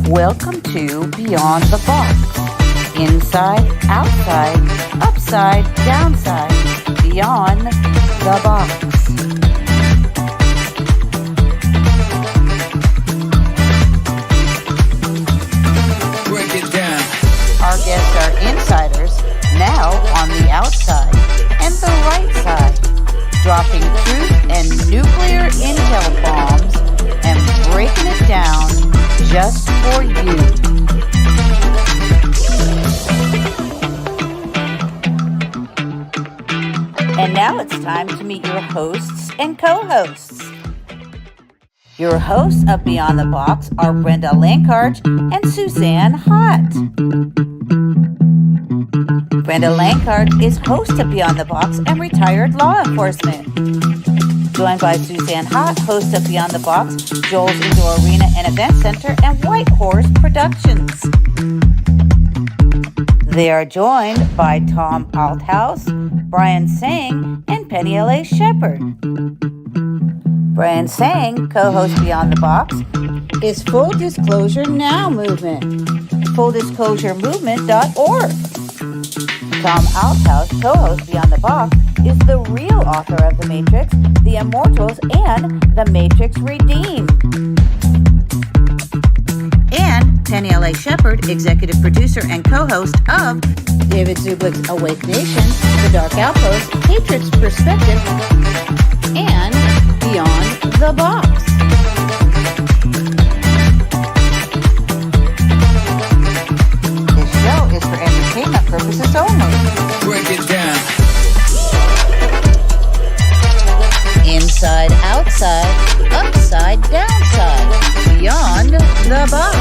Welcome to Beyond the Box. Inside, outside, upside, downside, beyond the box. Break it down. Our guests are insiders, now on the outside and the right side, dropping truth and nuclear intel bombs and breaking it down just for you. And now it's time to meet your hosts and co-hosts. Your hosts of Beyond the Box are Brenda Lankart and Suzanne Hott. Brenda Lankart is host of Beyond the Box and retired law enforcement. Joined by Suzanne Hott, host of Beyond the Box, Joel's Indoor Arena and Event Center, and White Horse Productions. They are joined by Tom Althouse, Brian Sang, and Penny L.A. Shepard. Brian Sang, co-host Beyond the Box, is Full Disclosure Now Movement, fulldisclosuremovement.org. Tom Althouse, co-host Beyond the Box, is the real author of The Matrix, The Immortals, and The Matrix Redeemed. And Penny L.A. Shepard, executive producer and co-host of David Zublick's Awake Nation, The Dark Outpost, Patriot's Perspective, and Beyond the Box. This show is for entertainment purposes only. Break it down. Inside, outside, upside, downside, beyond the box.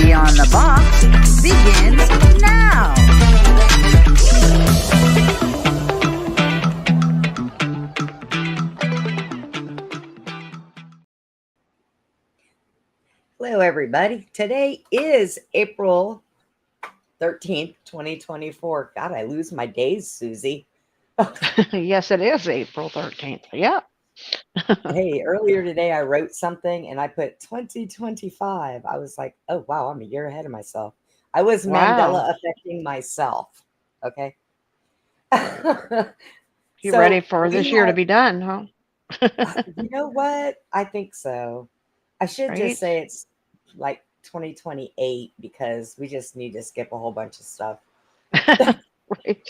Beyond the Box begins now. Hello, everybody. Today is April 13th, 2024. God, I lose my days, Susie. Yes, it is April 13th. Yeah. Hey, earlier today I wrote something and I put 2025. I was like, oh, wow, I'm a year ahead of myself. I was Mandela affecting myself. Okay. You ready for this year to be done, huh? You know what? I think so. I should just say it's like 2028 because we just need to skip a whole bunch of stuff. Right.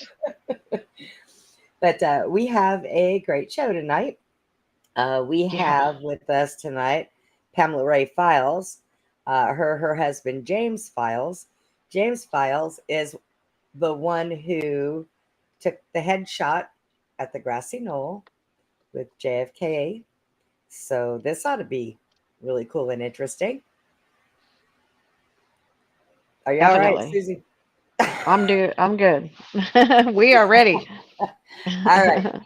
But we have a great show tonight. We have with us tonight Pamela Ray Files, her husband James Files. James Files is the one who took the headshot at the grassy knoll with JFK. So this ought to be really cool and interesting. Are you all right, Susie? I'm good. We are ready. All right.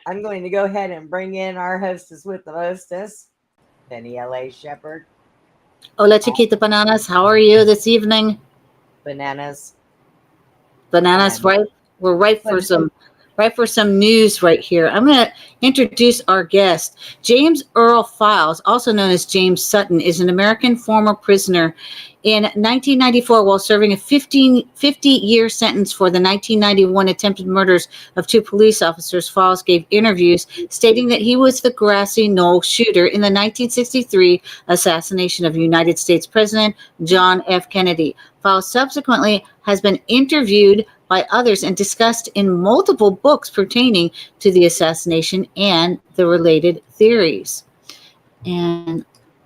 I'm going to go ahead and bring in our hostess with the mostest, Penny L.A. Shepard. Hola, chiquita bananas. How are you this evening? Bananas. Right? We're right for some news right here. I'm going to introduce our guest. James Earl Files, also known as James Sutton, is an American former prisoner. In 1994, while serving a 50-year sentence for the 1991 attempted murders of two police officers, Files gave interviews stating that he was the grassy knoll shooter in the 1963 assassination of United States President John F. Kennedy. Files subsequently has been interviewed by others and discussed in multiple books pertaining to the assassination and the related theories. And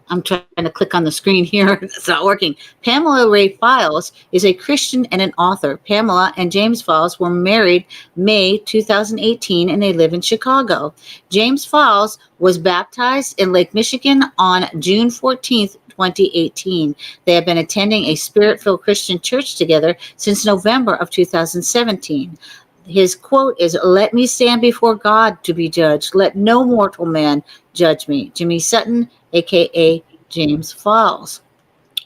I'm trying to click on the screen here. It's not working. Pamela Ray Files is a Christian and an author. Pamela and James Files were married May 2018, and they live in Chicago. James Files was baptized in Lake Michigan on June 14th, 2018. They have been attending a Spirit-filled Christian church together since November of 2017. His quote is, "Let me stand before God to be judged. Let no mortal man judge me." Jimmy Sutton, a.k.a. James Files.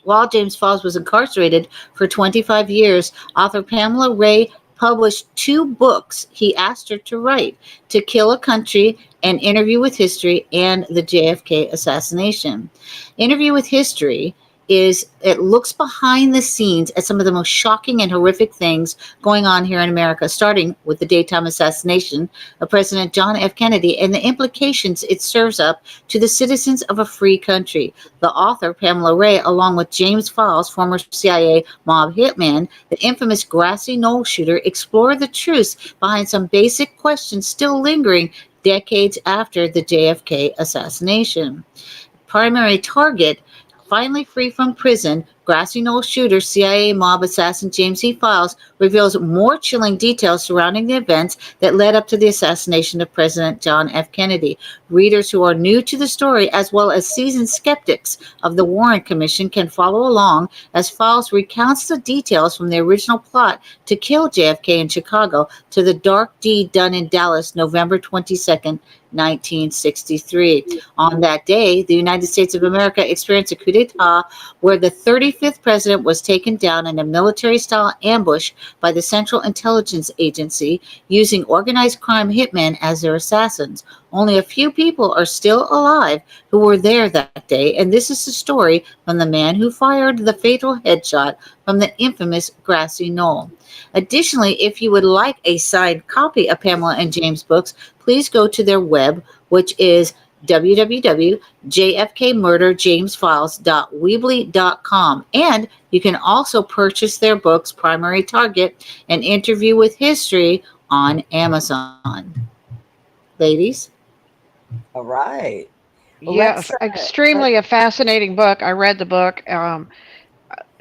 While James Files was incarcerated for 25 years, author Pamela Ray published 2 books he asked her to write: To Kill a Country, An Interview with History, and The JFK Assassination. Interview with History it looks behind the scenes at some of the most shocking and horrific things going on here in America, starting with the daytime assassination of President John F. Kennedy and the implications it serves up to the citizens of a free country. The author, Pamela Ray, along with James Files, former CIA mob hitman, the infamous Grassy Knoll shooter, explore the truths behind some basic questions still lingering decades after the JFK assassination. Primary target: finally free from prison, Grassy Knoll shooter, CIA mob assassin James E. Files reveals more chilling details surrounding the events that led up to the assassination of President John F. Kennedy. Readers who are new to the story, as well as seasoned skeptics of the Warren Commission, can follow along as Files recounts the details from the original plot to kill JFK in Chicago to the dark deed done in Dallas, November 22nd, 1963. On that day, the United States of America experienced a coup d'etat where the 35th president was taken down in a military-style ambush by the Central Intelligence Agency using organized crime hitmen as their assassins. Only a few people are still alive who were there that day, and this is the story from the man who fired the fatal headshot from the infamous Grassy Knoll. Additionally, if you would like a signed copy of Pamela and James' books, please go to their web, which is www.jfkmurderjamesfiles.weebly.com. And you can also purchase their books, Primary Target and Interview with History, on Amazon. Ladies? All right. Well, Yes, extremely a fascinating book. I read the book.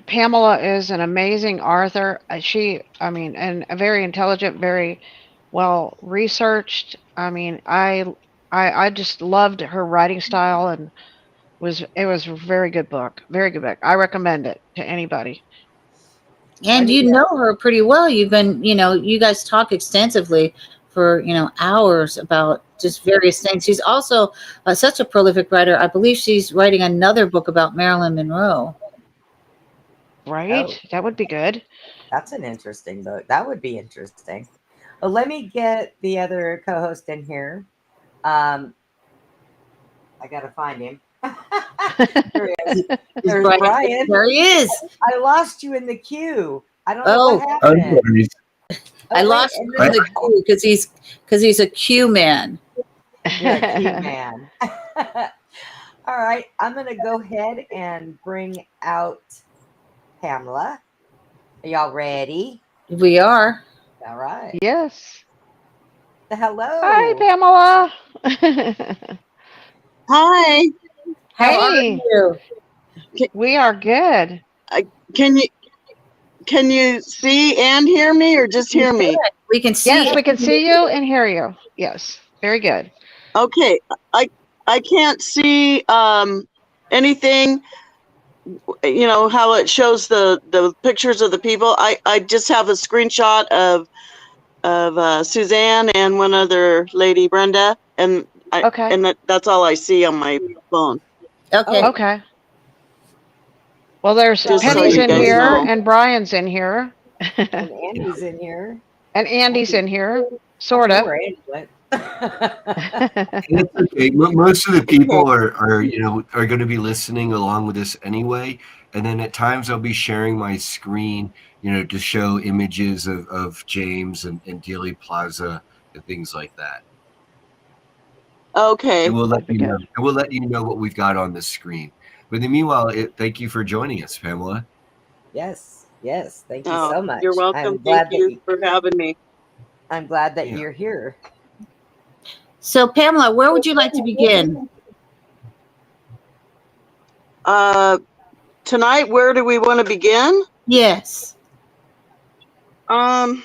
Pamela is an amazing author. And a very intelligent, very well researched. I mean, I just loved her writing style, and it was a very good book. Very good book. I recommend it to anybody. And you know her pretty well. You've been, you guys talk extensively for, hours about just various things. She's also such a prolific writer. I believe she's writing another book about Marilyn Monroe. Right? Oh, that would be good. That's an interesting book. That would be interesting. Well, let me get the other co-host in here. I got to find him. There he is. There's Brian. There he is. I lost you in the queue. I don't know what happened. I lost him in the queue because he's a Q man. You're a Q man. All right. I'm going to go ahead and bring out Pamela. Are y'all ready? We are. All right. Yes. Hello. Hi, Pamela. Hi. How are you? We are good. Can you see and hear me, or just hear me? We can see. Yes, we can see you and hear you. Yes, very good. Okay. I can't see anything. You know how it shows the pictures of the people. I just have a screenshot of Suzanne and one other lady, Brenda, and that's all I see on my phone. Okay. Okay. Well, there's Just Penny's so you in guys here, know. and Brian's in here, And Andy's in here. and Andy's in here, sort of. Where Andy went. It's okay. Most of the people are going to be listening along with us anyway, and then at times I'll be sharing my screen, to show images of James and Dealey Plaza and things like that. Okay. And we'll let you know. And we'll let you know what we've got on the screen. But in the meanwhile, thank you for joining us, Pamela. Yes. Thank you so much. You're welcome. Thank you for having me. I'm glad that you're here. So, Pamela, where would you like to begin? Tonight, where do we want to begin? Yes. I'm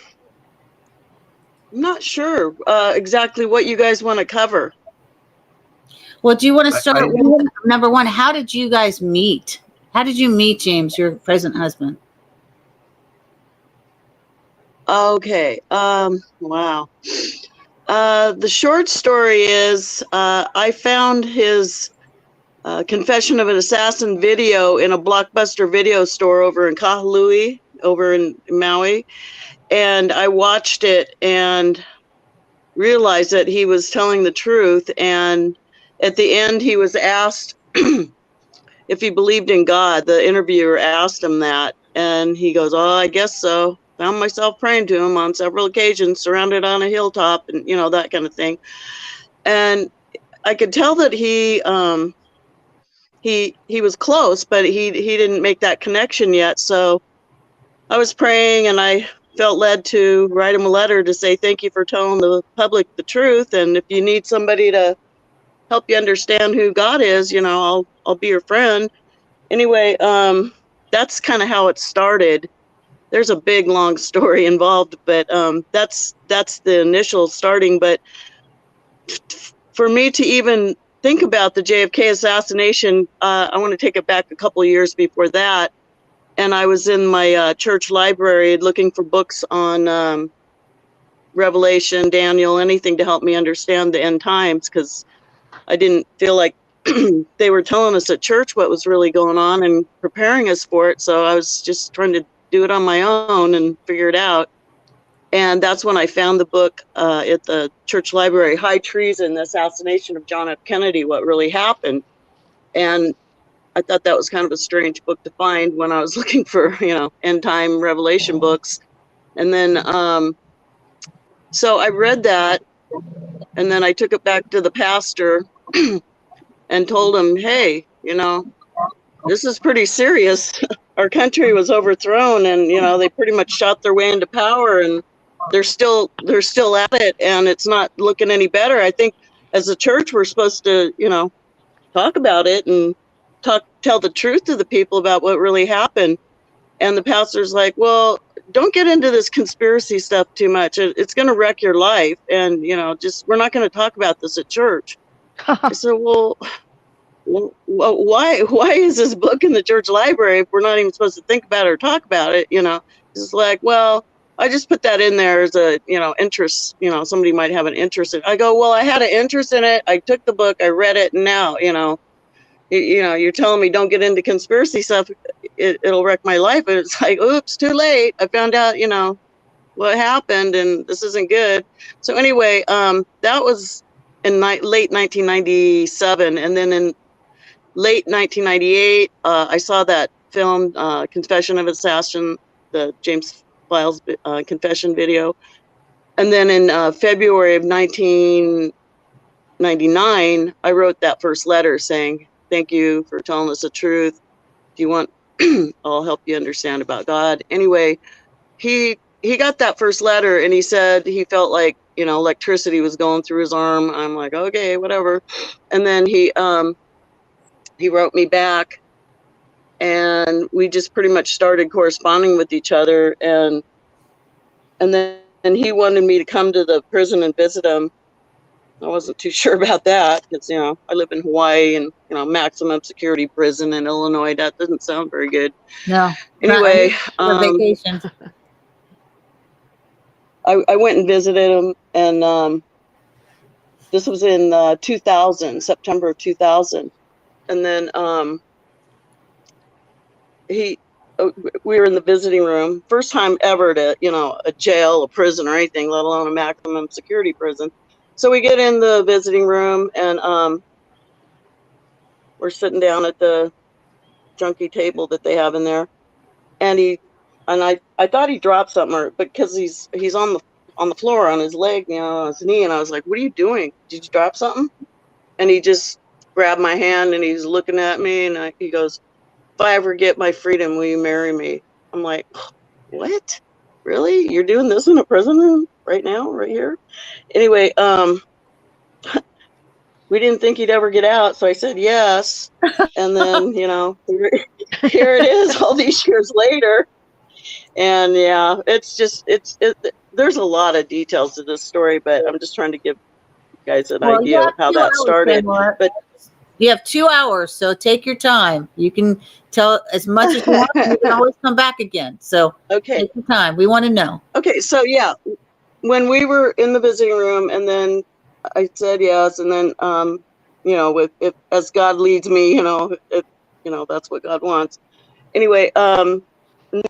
not sure exactly what you guys want to cover. Well, do you want to start with number one? How did you guys meet? How did you meet James, your present husband? Okay. Wow. The short story is I found his Confession of an Assassin video in a Blockbuster video store over in Kahului, over in Maui, and I watched it and realized that he was telling the truth. And at the end, he was asked if he believed in God. The interviewer asked him that, and he goes, "Oh, I guess so. Found myself praying to him on several occasions, surrounded on a hilltop, and that kind of thing." And I could tell that he was close, but he didn't make that connection yet. So I was praying, and I felt led to write him a letter to say thank you for telling the public the truth, and if you need somebody to help you understand who God is, I'll be your friend. Anyway, that's kind of how it started. There's a big long story involved, but that's the initial starting. But for me to even think about the JFK assassination, I want to take it back a couple of years before that. And I was in my church library looking for books on Revelation, Daniel, anything to help me understand the end times, because I didn't feel like they were telling us at church what was really going on and preparing us for it. So I was just trying to do it on my own and figure it out. And that's when I found the book at the church library, High Treason, the Assassination of John F. Kennedy, What Really Happened. And I thought that was kind of a strange book to find when I was looking for, end time revelation books. And then, so I read that, and then I took it back to the pastor and told him, hey, this is pretty serious. Our country was overthrown, and, they pretty much shot their way into power, and they're still at it, and it's not looking any better. I think as a church, we're supposed to, talk about it and tell the truth to the people about what really happened. And the pastor's like, well, don't get into this conspiracy stuff too much. It's going to wreck your life. And, we're not going to talk about this at church. I said, well, why is this book in the church library if we're not even supposed to think about it or talk about it? It's like, well, I just put that in there as a, interest, somebody might have an interest in it. I go, well, I had an interest in it. I took the book, I read it, and now, you're telling me don't get into conspiracy stuff. It'll wreck my life. And it's like, oops, too late. I found out, what happened, and this isn't good. So anyway, that was in late 1997. And then in late 1998, I saw that film, Confession of Assassin, the James Files confession video. And then in February of 1999, I wrote that first letter saying, thank you for telling us the truth. If you want, I'll help you understand about God. Anyway, he got that first letter, and he said he felt like, electricity was going through his arm. I'm like, okay, whatever. And then he wrote me back, and we just pretty much started corresponding with each other. And then he wanted me to come to the prison and visit him. I wasn't too sure about that because, I live in Hawaii, and, maximum security prison in Illinois. That doesn't sound very good. No. Anyway, vacation. I went and visited him, and this was in 2000, September of 2000. And then we were in the visiting room, first time ever to, a jail, a prison, or anything, let alone a maximum security prison. So we get in the visiting room, and we're sitting down at the junky table that they have in there, and I thought he dropped something, because he's on the floor on his leg, on his knee, and I was like, what are you doing? Did you drop something? And he just grabbed my hand, and he's looking at me, and he goes, if I ever get my freedom, will you marry me? I'm like, what? Really? You're doing this in a prison room right now, right here? Anyway, we didn't think he'd ever get out, so I said yes. And then, here it is all these years later. And yeah, there's a lot of details to this story, but I'm just trying to give you guys an idea of how that started. But you have 2 hours, so take your time. You can tell as much as you want. You can always come back again. So okay, take your time. We want to know. Okay, so yeah, when we were in the visiting room, and then I said yes, and then if as God leads me, that's what God wants. Anyway,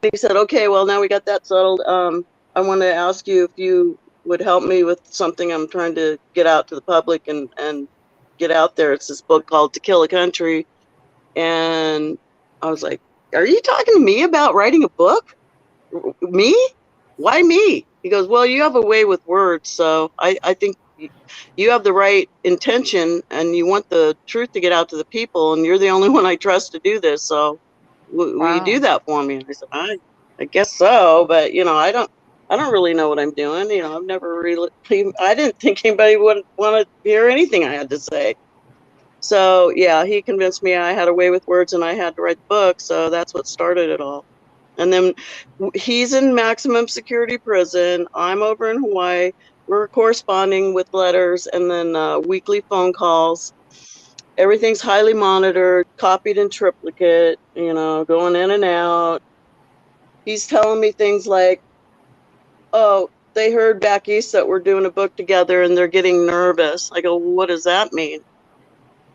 he said, okay, well, now we got that settled. I want to ask you if you would help me with something I'm trying to get out to the public and get out there. It's this book called To Kill a Country. And I was like, are you talking to me about writing a book? Me? Why me? He goes, well, you have a way with words. So I think you have the right intention and you want the truth to get out to the people. And you're the only one I trust to do this. So will you do Wow. that for me? And I said, I guess so. But, I don't really know what I'm doing. I've never really, I didn't think anybody would want to hear anything I had to say. So yeah, he convinced me I had a way with words and I had to write the book. So that's what started it all. And then he's in maximum security prison. I'm over in Hawaii. We're corresponding with letters and then weekly phone calls. Everything's highly monitored, copied in triplicate, going in and out. He's telling me things like, oh, they heard back east that we're doing a book together and they're getting nervous. I go, well, what does that mean?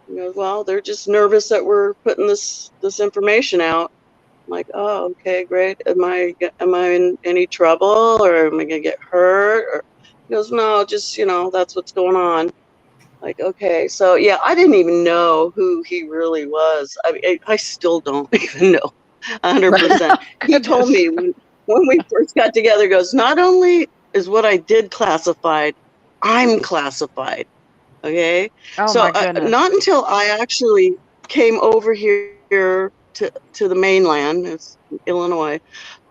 He goes, well, they're just nervous that we're putting this information out. I'm like, oh, okay, great. Am I in any trouble or am I gonna get hurt? Or he goes, no, just that's what's going on. Like, okay, so yeah, I didn't even know who he really was. I mean, I still don't even know 100%. He told me when we first got together, he goes, not only is what I did classified, I'm classified. Okay, Oh so my goodness. not until I actually came over here to the mainland, it's Illinois,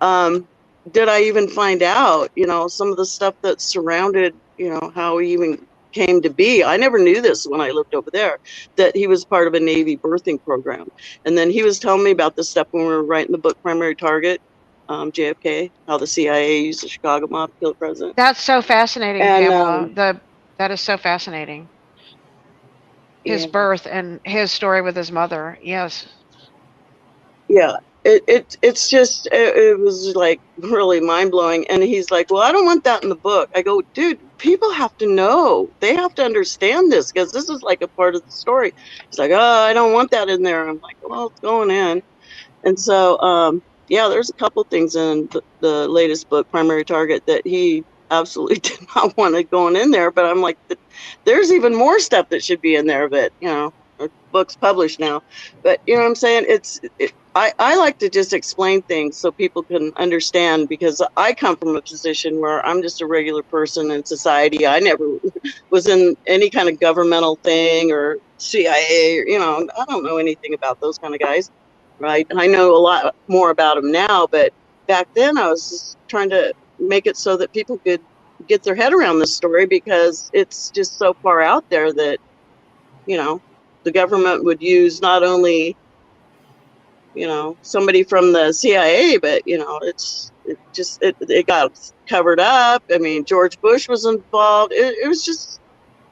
did I even find out, some of the stuff that surrounded, how he even came to be. I never knew this when I lived over there, that he was part of a Navy birthing program. And then he was telling me about this stuff when we were writing the book Primary Target, JFK, how the CIA used the Chicago mob to kill the president. That's so fascinating, And Pamela. That is so fascinating. His yeah. birth and his story with his mother. Yes. Yeah, it's just it was like really mind-blowing. And he's like, well, I don't want that in the book. I go, dude, people have to know, they have to understand this because this is like a part of the story. He's like, oh, I don't want that in there. I'm like, well, it's going in. And so yeah, there's a couple things in the latest book, Primary Target, that he absolutely did not want it going in there. But I'm like, there's even more stuff that should be in there that books published now. But you know what I'm saying? I like to just explain things so people can understand, because I come from a position where I'm just a regular person in society. I never was in any kind of governmental thing or CIA, or, I don't know anything about those kind of guys, right? I know a lot more about them now, but back then I was just trying to make it so that people could get their head around this story, because it's just so far out there that, the government would use not only somebody from the CIA, but it got covered up. I mean, George Bush was involved. It was just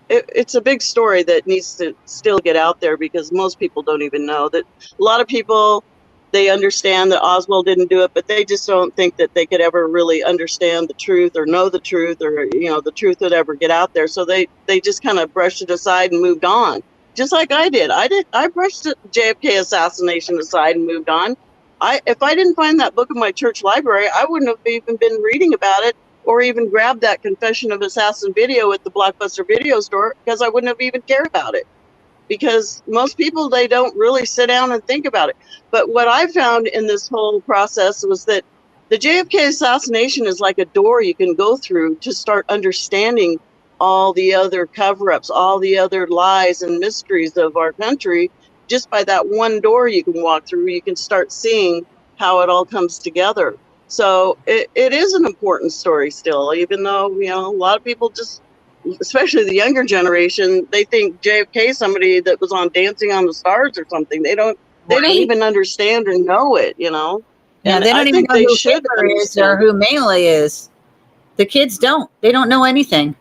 it's a big story that needs to still get out there, because most people don't even know that. A lot of people, they understand that Oswald didn't do it, but they just don't think that they could ever really understand the truth or know the truth, or the truth would ever get out there. So they just kind of brushed it aside and moved on, just like I did. I brushed the JFK assassination aside and moved on. If I didn't find that book in my church library, I wouldn't have even been reading about it, or even grabbed that Confession of Assassin video at the Blockbuster video store, because I wouldn't have even cared about it. Because most people, they don't really sit down and think about it. But what I found in this whole process was that the JFK assassination is like a door you can go through to start understanding all the other cover-ups, all the other lies and mysteries of our country. Just by that one door you can walk through, you can start seeing how it all comes together. So it is an important story still, even though, a lot of people just, especially the younger generation, they think JFK is somebody that was on Dancing on the Stars or something. They don't even understand or know it, Yeah, and they don't I even think know they who should Hitler is understand. or who Mela is. The kids don't. They don't know anything.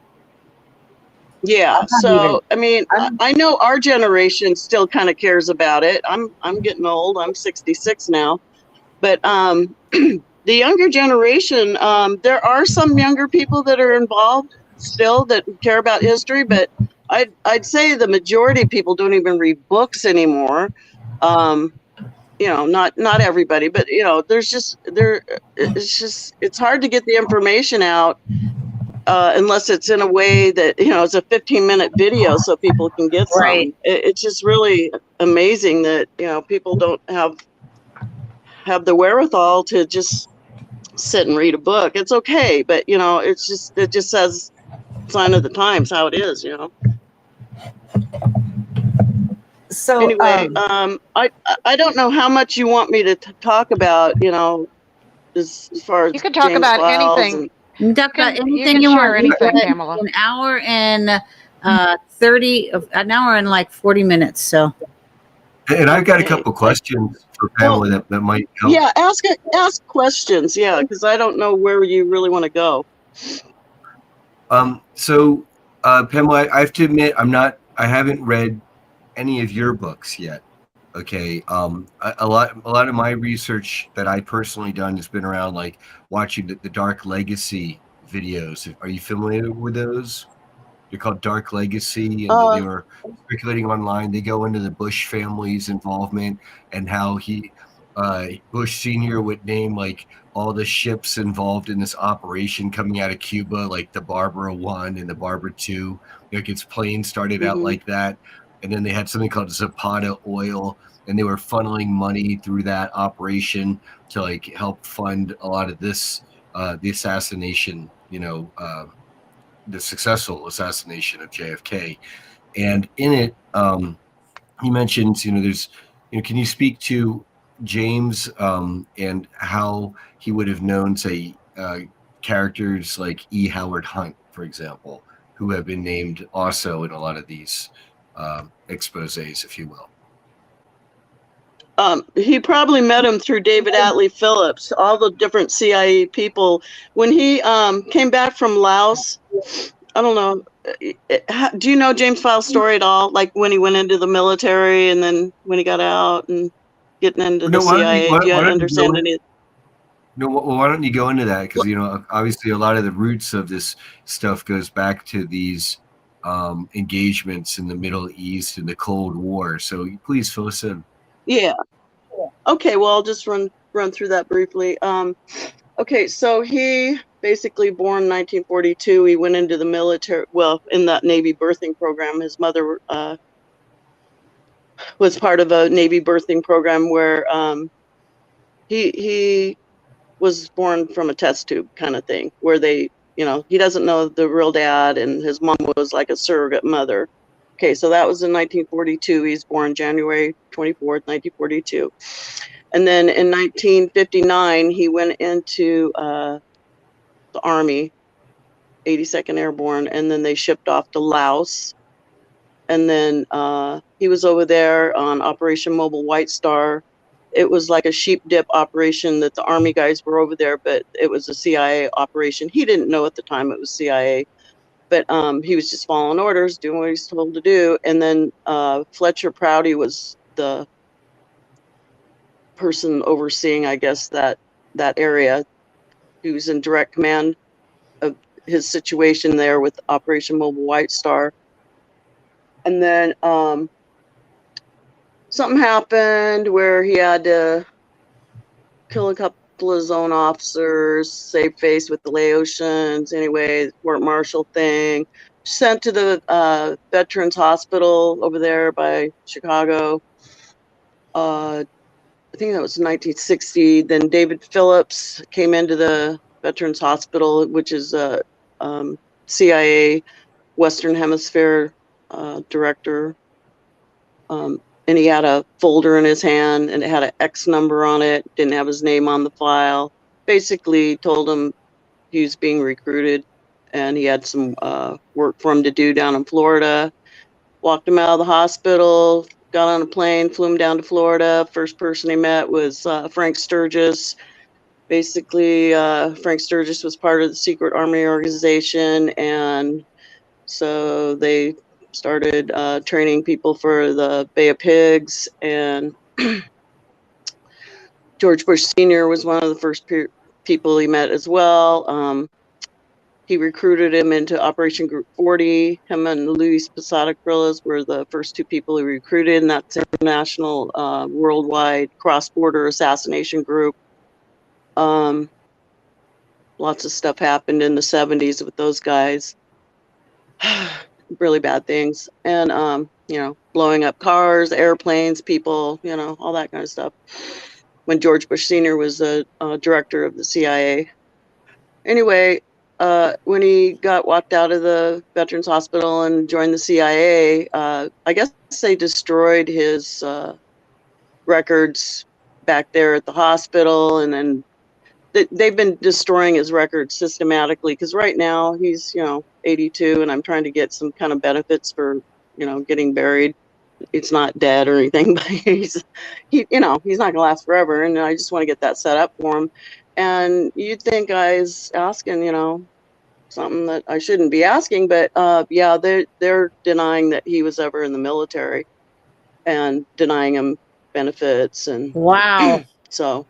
Yeah, so I mean, I know our generation still kind of cares about it. I'm getting old. I'm 66 now, but the younger generation, there are some younger people that are involved still that care about history, but I'd say the majority of people don't even read books anymore. not everybody, but it's hard to get the information out unless it's in a way that it's a 15-minute video so people can get Right. some. It's just really amazing that people don't have the wherewithal to just sit and read a book. It's okay, but it just says sign of the times how it is. So, Anyway, I don't know how much you want me to talk about, as far You as can talk James about Files anything. and You can talk about You anything can you share want. anything, We've got Pamela. an hour and an hour and like 40 minutes. So And I've got a okay. couple questions for Well, Pamela that might help. yeah, ask questions, yeah, because I don't know where you really want to go. So, Pamela, I have to admit, I haven't read any of your books yet. Okay. A lot of my research that I personally done has been around like watching the Dark Legacy videos. Are you familiar with those? They're called Dark Legacy, and they Uh, were circulating online. They go into the Bush family's involvement and how Bush Senior would name like all the ships involved in this operation coming out of Cuba, like the Barbara 1 and the Barbara 2. Like its plane started out mhm. like that, and then they had something called Zapata Oil, and they were funneling money through that operation to like help fund a lot of this, the assassination. The successful assassination of JFK. And in it, he mentions, there's, can you speak to James and how he would have known, say, characters like E. Howard Hunt, for example, who have been named also in a lot of these exposés, if you will. He probably met him through David Atlee Phillips, all the different CIA people. When he came back from Laos, I don't know. Do you know James Files' story at all? Like when he went into the military and then when he got out and getting into the No, CIA? Do you why don't you go understand in? any? No, why don't you go into that? Because obviously, a lot of the roots of this stuff goes back to these engagements in the Middle East and the Cold War. So please fill us in. Yeah. Okay. Well, I'll just run through that briefly. Okay. So he basically born in 1942. He went into the military. Well, in that Navy birthing program, his mother was part of a Navy birthing program where he was born from a test tube kind of thing, where he doesn't know the real dad, and his mom was like a surrogate mother. Okay, so that was in 1942. He's born January 24th, 1942. And then in 1959, he went into the Army, 82nd Airborne, and then they shipped off to Laos. And then he was over there on Operation Mobile White Star. It was like a sheep dip operation that the Army guys were over there, but it was a CIA operation. He didn't know at the time it was CIA, but he was just following orders, doing what he's told to do. And then Fletcher Prouty was the person overseeing, I guess, that area. He was in direct command of his situation there with Operation Mobile White Star. And then something happened where he had to kill a couple of his own officers, save face with the Laotians. Anyway, court martial thing. Sent to the Veterans Hospital over there by Chicago. I think that was 1960. Then David Phillips came into the Veterans Hospital, which is a CIA Western Hemisphere director. And he had a folder in his hand and it had an X number on it, didn't have his name on the file. Basically told him he was being recruited and he had some work for him to do down in Florida. Walked him out of the hospital, got on a plane, flew him down to Florida. First person he met was Frank Sturgis. Basically, Frank Sturgis was part of the secret army organization, and so they started training people for the Bay of Pigs, and George Bush Sr. was one of the first people he met as well. he recruited him into Operation Group 40. Him and Luis Posada Grillas were the first two people he recruited, and that's international, worldwide cross-border assassination group. Lots of stuff happened in the 70s with those guys. Really bad things. And, you know, blowing up cars, airplanes, people, you know, all that kind of stuff. When George Bush Sr. was the director of the CIA. Anyway, when he got walked out of the Veterans Hospital and joined the CIA, I guess they destroyed his records back there at the hospital, and then they've been destroying his records systematically, because right now he's, you know, 82, and I'm trying to get some kind of benefits for, you know, getting buried. It's not dead or anything, but you know, he's not gonna last forever, and I just want to get that set up for him. And you'd think I was asking, you know, something that I shouldn't be asking, but yeah, they're denying that he was ever in the military and denying him benefits, and Wow. so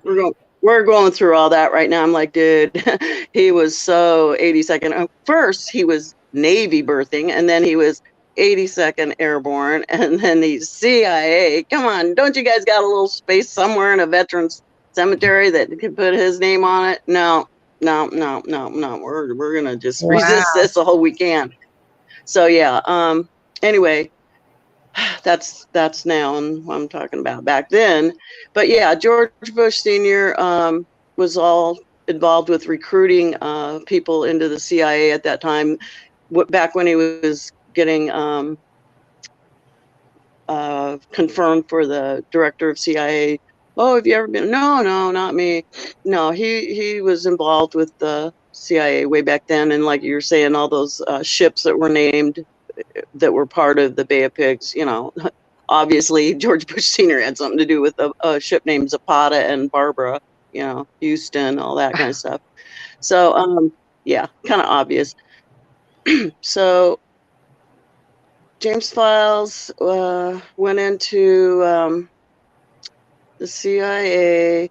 we're going through all that right now. I'm like, dude, he was so 82nd. First, he was Navy berthing, and then he was 82nd Airborne, and then he's CIA. Come on, don't you guys got a little space somewhere in a veterans cemetery that could put his name on it? No. We're gonna just resist this all we can. So yeah. Anyway, that's now, and what I'm talking about back then. But yeah, George Bush Sr. Was all involved with recruiting people into the CIA at that time. Back when he was getting confirmed for the director of CIA. Oh, have you ever been? No, not me. No, he was involved with the CIA way back then, and like you were saying, all those ships that were named that were part of the Bay of Pigs. You know, obviously George Bush Sr. had something to do with a ship named Zapata and Barbara. You know, Houston, all that kind of stuff. So yeah, kind of obvious. So James Files went into the CIA,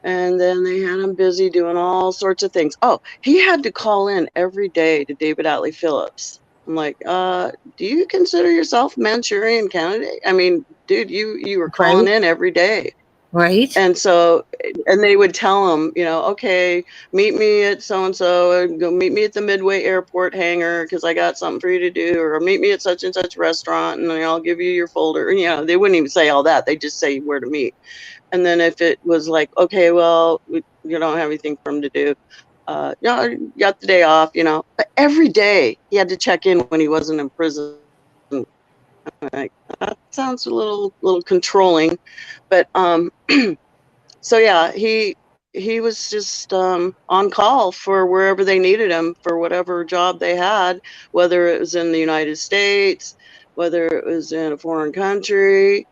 and then they had him busy doing all sorts of things. Oh, he had to call in every day to David Atlee Phillips. I'm like, do you consider yourself Manchurian candidate? I mean, dude, you were calling in every day. Right. And so, and they would tell him, you know, okay, meet me at so-and-so, and go meet me at the Midway Airport hangar, because I got something for you to do, or meet me at such and such restaurant, and I'll give you your folder. And, you know, they wouldn't even say all that. They just say where to meet. And then if it was like, okay, well, you don't have anything for him to do, you know, you got the day off, you know. But every day he had to check in when he wasn't in prison. Like, that sounds a little controlling, but so yeah, he was just on call for wherever they needed him for whatever job they had, whether it was in the United States, whether it was in a foreign country,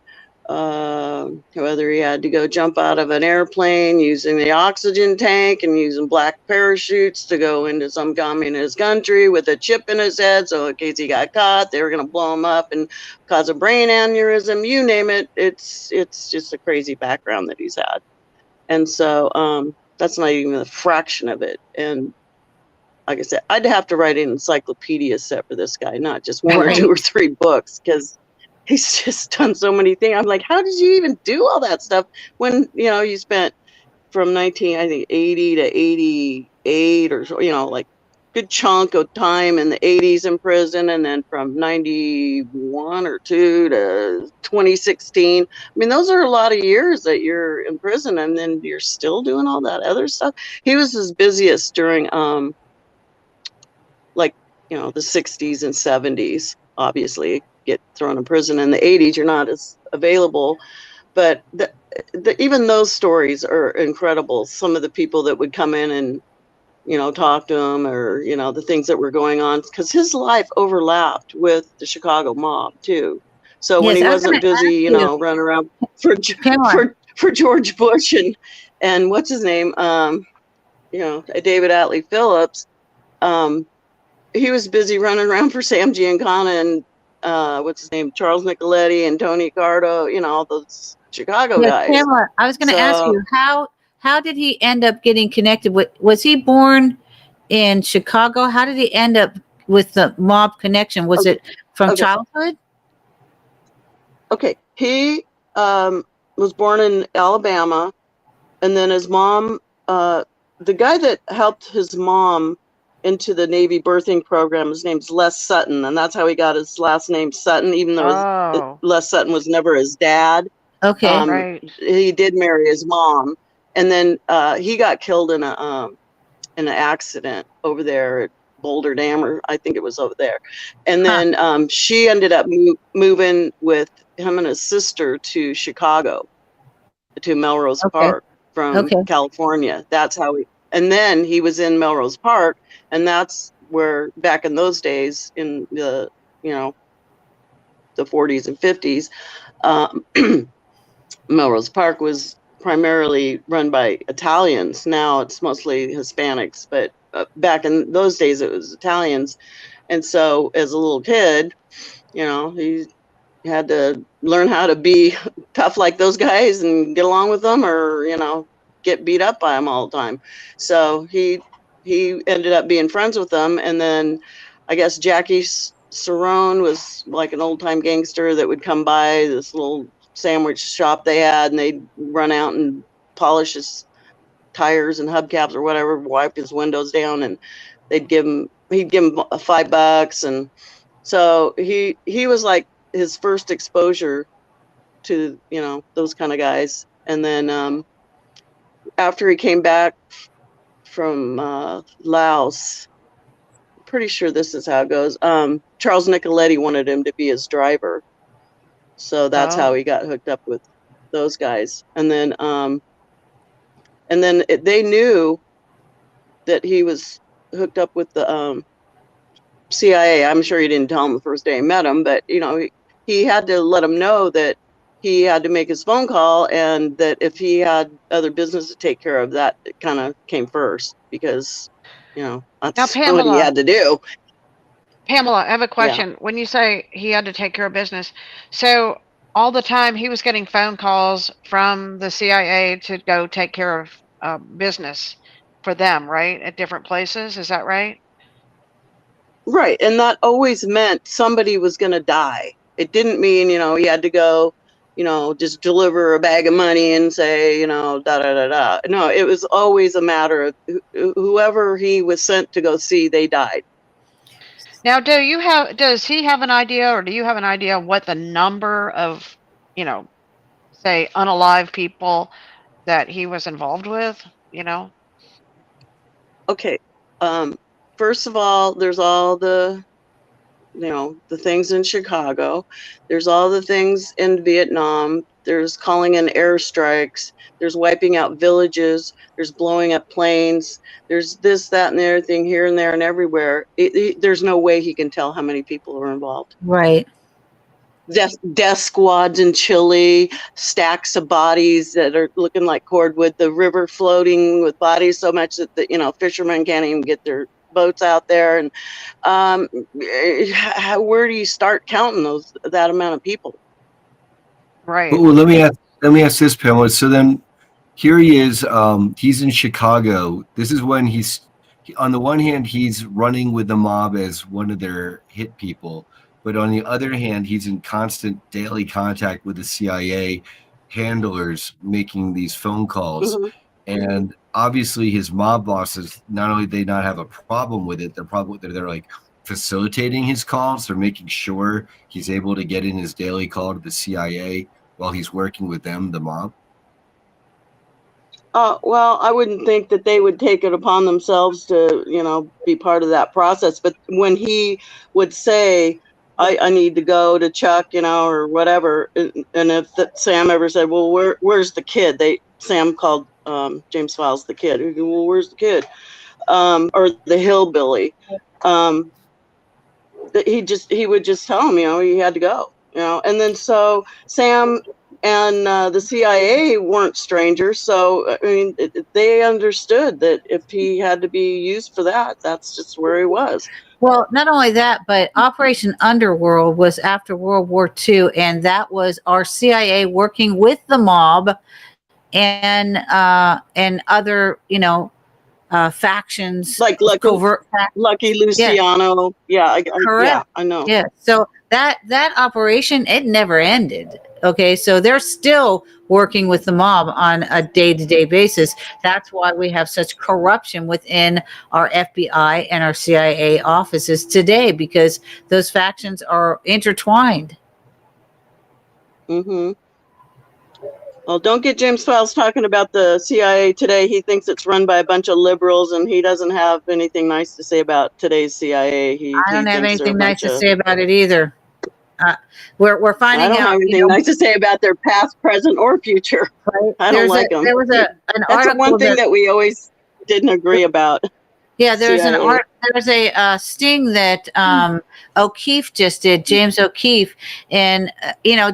whether he had to go jump out of an airplane using the oxygen tank and using black parachutes to go into some communist country with a chip in his head, so in case he got caught, they were going to blow him up and cause a brain aneurysm, you name it. It's just a crazy background that he's had. And so that's not even a fraction of it. And like I said, I'd have to write an encyclopedia set for this guy, not just one or two or three books, because he's just done so many things. I'm like, how did you even do all that stuff when, you know, you spent from 1980 to 88 or so, you know, like good chunk of time in the 80s in prison, and then from 91 or 2 to 2016. I mean, those are a lot of years that you're in prison, and then you're still doing all that other stuff. He was his busiest during like, you know, the 60s and 70s. Obviously get thrown in prison in the 80s, you're not as available, but even those stories are incredible. Some of the people that would come in and, you know, talk to him, or, you know, the things that were going on, because his life overlapped with the Chicago mob too. So when he wasn't busy, you know, running around for George Bush and what's his name, you know, David Atlee Phillips, he was busy running around for Sam Giancana and what's his name, Charles Nicoletti and Tony Cardo, you know, all those Chicago guys. I was going to ask you, how did he end up getting connected with, was he born in Chicago? How did he end up with the mob connection? Was it from Okay. childhood? Okay. He was born in Alabama, and then his mom, the guy that helped his mom into the Navy birthing program, his name's Les Sutton, and that's how he got his last name Sutton, even though Les Sutton was never his dad. Okay. Right. He did marry his mom, and then he got killed in an accident over there at Boulder Dam, or I think it was over there. And then she ended up moving with him and his sister to Chicago, to Melrose Park from California. That's how and then he was in Melrose Park, and that's where back in those days in the, the 40s and 50s, Melrose Park was primarily run by Italians. Now it's mostly Hispanics, but back in those days it was Italians. And so as a little kid, he had to learn how to be tough like those guys and get along with them, or get beat up by them all the time. So he ended up being friends with them. And then I guess Jackie Cerrone was like an old time gangster that would come by this little sandwich shop they had, and they'd run out and polish his tires and hubcaps or whatever, wipe his windows down, and he'd give him $5. And so he was like his first exposure to those kind of guys. And then after he came back from Laos, pretty sure this is how it goes, Charles Nicoletti wanted him to be his driver, so that's how he got hooked up with those guys. And then they knew that he was hooked up with the CIA. I'm sure he didn't tell him the first day he met him, but he had to let him know that he had to make his phone call, and that if he had other business to take care of, that kind of came first, because that's what he had to do. Pamela, I have a question. When you say he had to take care of business, so all the time he was getting phone calls from the CIA to go take care of business for them, right? At different places. Is that right? Right. And that always meant somebody was going to die. It didn't mean, he had to go, just deliver a bag of money and say, da, da, da, da. No, it was always a matter of whoever he was sent to go see, they died. Now, does he have an idea, or do you have an idea what the number of, say, unalive people that he was involved with, Okay. First of all, there's all the, the things in Chicago. There's all the things in Vietnam. There's calling in airstrikes. There's wiping out villages. There's blowing up planes. There's this, that, and the other thing here and there and everywhere. There's no way he can tell how many people are involved. Right. Death squads in Chile, stacks of bodies that are looking like cordwood, the river floating with bodies so much that the fishermen can't even get their boats out there. And where do you start counting that amount of people? Right. Well, let me ask this, Pamela. So then here he is, he's in Chicago. This is when on the one hand, he's running with the mob as one of their hit people, but on the other hand, he's in constant daily contact with the CIA handlers making these phone calls. Mm-hmm. And obviously his mob bosses, not only do they not have a problem with it, they're like facilitating his calls. They're making sure he's able to get in his daily call to the CIA while he's working with them, the mob. Well, I wouldn't think that they would take it upon themselves to, be part of that process. But when he would say, I need to go to Chuck, or whatever, and if Sam ever said, well, where's the kid? Sam called James Files the kid. He'd go, well, where's the kid? Or the hillbilly. He would just tell him, he had to go, and then so Sam and the CIA weren't strangers. So, I mean, they understood that if he had to be used for that, that's just where he was. Well, not only that, but Operation Underworld was after World War II, and that was our CIA working with the mob and other, factions, like covert Lucky Luciano. Yeah, correct. I know. Yeah. So that operation, it never ended. Okay. So they're still working with the mob on a day-to-day basis. That's why we have such corruption within our FBI and our CIA offices today, because those factions are intertwined. Mm-hmm. Well, don't get James Files talking about the CIA today. He thinks it's run by a bunch of liberals, and he doesn't have anything nice to say about today's CIA. I don't have thinks they're a anything nice bunch to of. say about it either. We're I finding don't out. have anything nice to say about their past, present, or future. Right? I don't like them. There was an That's article the one thing that we always didn't agree about. Yeah, there's CIA. there's a sting that O'Keefe just did, James O'Keefe, and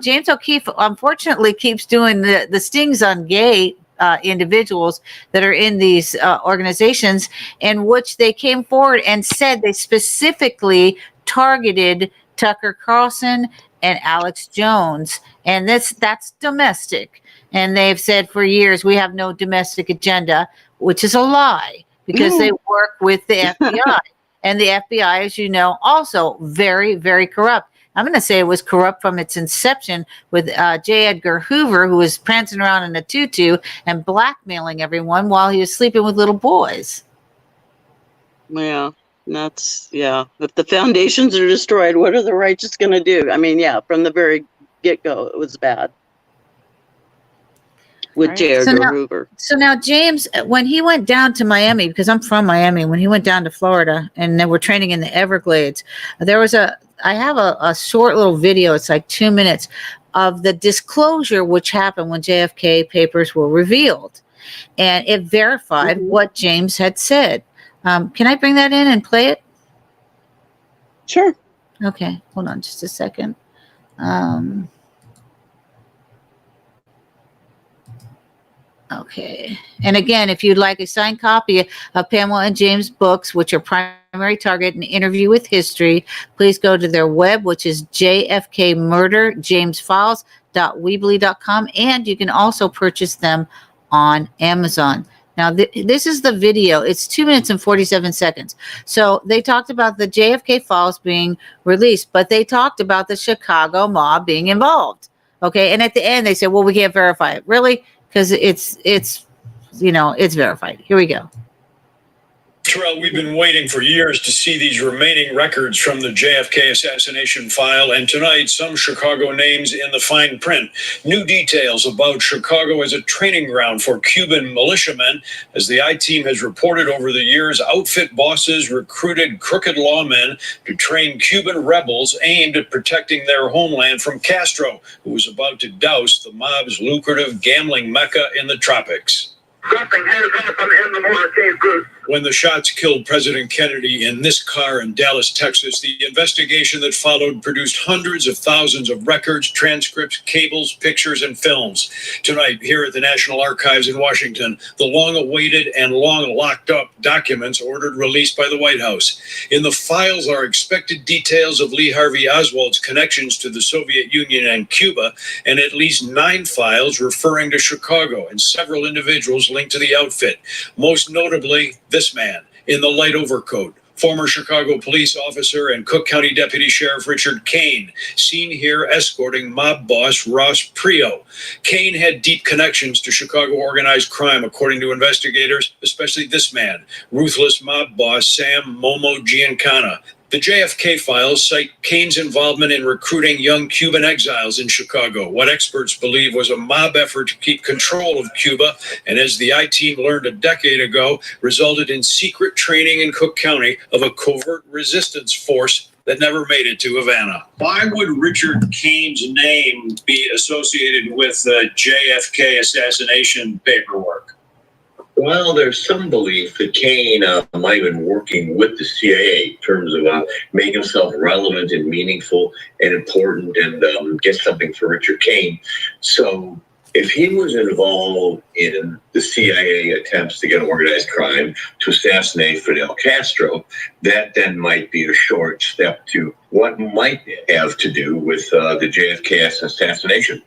James O'Keefe unfortunately keeps doing the stings on gay individuals that are in these organizations, in which they came forward and said they specifically targeted Tucker Carlson and Alex Jones, and that's domestic, and they've said for years we have no domestic agenda, which is a lie, because they work with the FBI. And the FBI, as you know, also very, very corrupt. I'm going to say it was corrupt from its inception with J. Edgar Hoover, who was prancing around in a tutu and blackmailing everyone while he was sleeping with little boys. Yeah, If the foundations are destroyed, what are the righteous going to do? I mean, from the very get-go, it was bad. With J. Edgar Hoover. So now James, when he went down to Miami, because I'm from Miami, when he went down to Florida and they were training in the Everglades, I have a short little video, it's like 2 minutes, of the disclosure which happened when JFK papers were revealed. And it verified what James had said. Can I bring that in and play it? Sure. Okay, hold on just a second. Okay. And again, if you'd like a signed copy of Pamela and James' books, which are Primary Target and Interview with History, please go to their web, which is jfkmurderjamesfiles.weebly.com. And you can also purchase them on Amazon. Now, this is the video. It's 2 minutes and 47 seconds. So they talked about the JFK files being released, but they talked about the Chicago mob being involved. Okay. And at the end, they said, well, we can't verify it. Really? Because it's verified. Here we go. Terrell, we've been waiting for years to see these remaining records from the JFK assassination file, and tonight some Chicago names in the fine print. New details about Chicago as a training ground for Cuban militiamen. As the I-Team has reported over the years, outfit bosses recruited crooked lawmen to train Cuban rebels aimed at protecting their homeland from Castro, who was about to douse the mob's lucrative gambling mecca in the tropics. Something has happened in the motorcade group. When the shots killed President Kennedy in this car in Dallas, Texas, the investigation that followed produced hundreds of thousands of records, transcripts, cables, pictures, and films. Tonight, here at the National Archives in Washington, the long-awaited and long-locked-up documents ordered released by the White House. In the files are expected details of Lee Harvey Oswald's connections to the Soviet Union and Cuba, and at least 9 files referring to Chicago and several individuals linked to the outfit. Most notably, this man in the light overcoat, former Chicago police officer and Cook County Deputy Sheriff Richard Kane, seen here escorting mob boss Ross Prio. Kane had deep connections to Chicago organized crime, according to investigators, especially this man, ruthless mob boss Sam Momo Giancana. The JFK files cite Kane's involvement in recruiting young Cuban exiles in Chicago, what experts believe was a mob effort to keep control of Cuba, and as the I-Team learned a decade ago, resulted in secret training in Cook County of a covert resistance force that never made it to Havana. Why would Richard Kane's name be associated with the JFK assassination paperwork? Well, there's some belief that Kane might have been working with the CIA in terms of making himself relevant and meaningful and important and get something for Richard Kane. So if he was involved in the CIA attempts to get organized crime to assassinate Fidel Castro, that then might be a short step to what might have to do with the JFK assassination.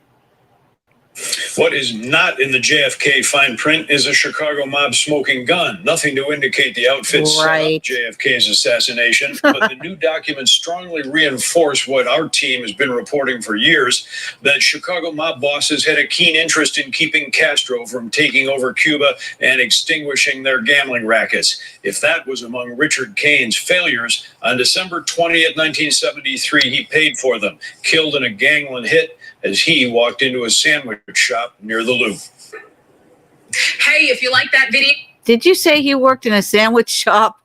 What is not in the JFK fine print is a Chicago mob smoking gun. Nothing to indicate the outfit set Right. up JFK's assassination. But the new documents strongly reinforce what our team has been reporting for years, that Chicago mob bosses had a keen interest in keeping Castro from taking over Cuba and extinguishing their gambling rackets. If that was among Richard Kane's failures, on December 20th, 1973, he paid for them, killed in a gangland hit as he walked into a sandwich shop near the Loop. Hey, if you like that video. Did you say he worked in a sandwich shop?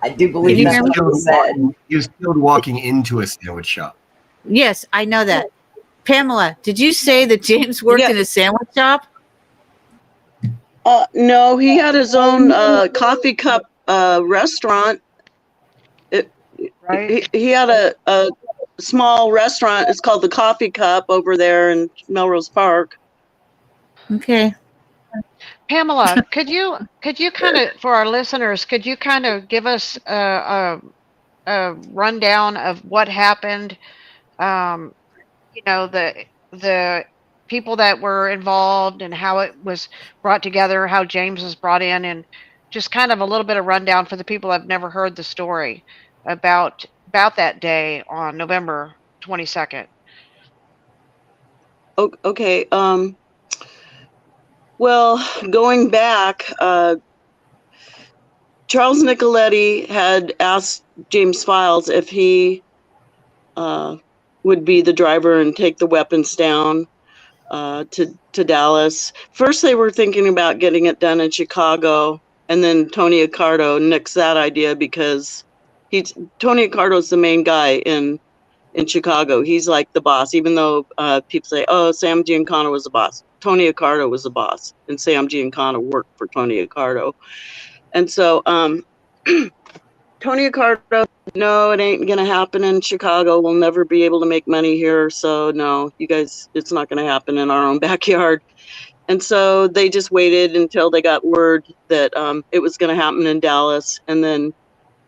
I do believe that's what he said. He was killed walking into a sandwich shop. Yes, I know that. Pamela, did you say that James worked in a sandwich shop? No, he had his own coffee cup restaurant. Right. He had a small restaurant. It's called the Coffee Cup over there in Melrose Park. Okay. Pamela, could you kind of, for our listeners, could you kind of give us a rundown of what happened? You know, the people that were involved and how it was brought together, how James was brought in, and just kind of a little bit of rundown for the people that have never heard the story about that day on November 22nd. Okay. Well, going back, Charles Nicoletti had asked James Files if he would be the driver and take the weapons down to Dallas. First, they were thinking about getting it done in Chicago, and then Tony Accardo nixed that idea because Tony Accardo's the main guy in Chicago. He's like the boss, even though people say, "Oh, Sam Giancana was the boss." Tony Accardo was the boss, and Sam Giancana worked for Tony Accardo. And so Tony Accardo, no, it ain't gonna happen in Chicago. We'll never be able to make money here. So no, you guys, it's not gonna happen in our own backyard. And so they just waited until they got word that it was gonna happen in Dallas. And then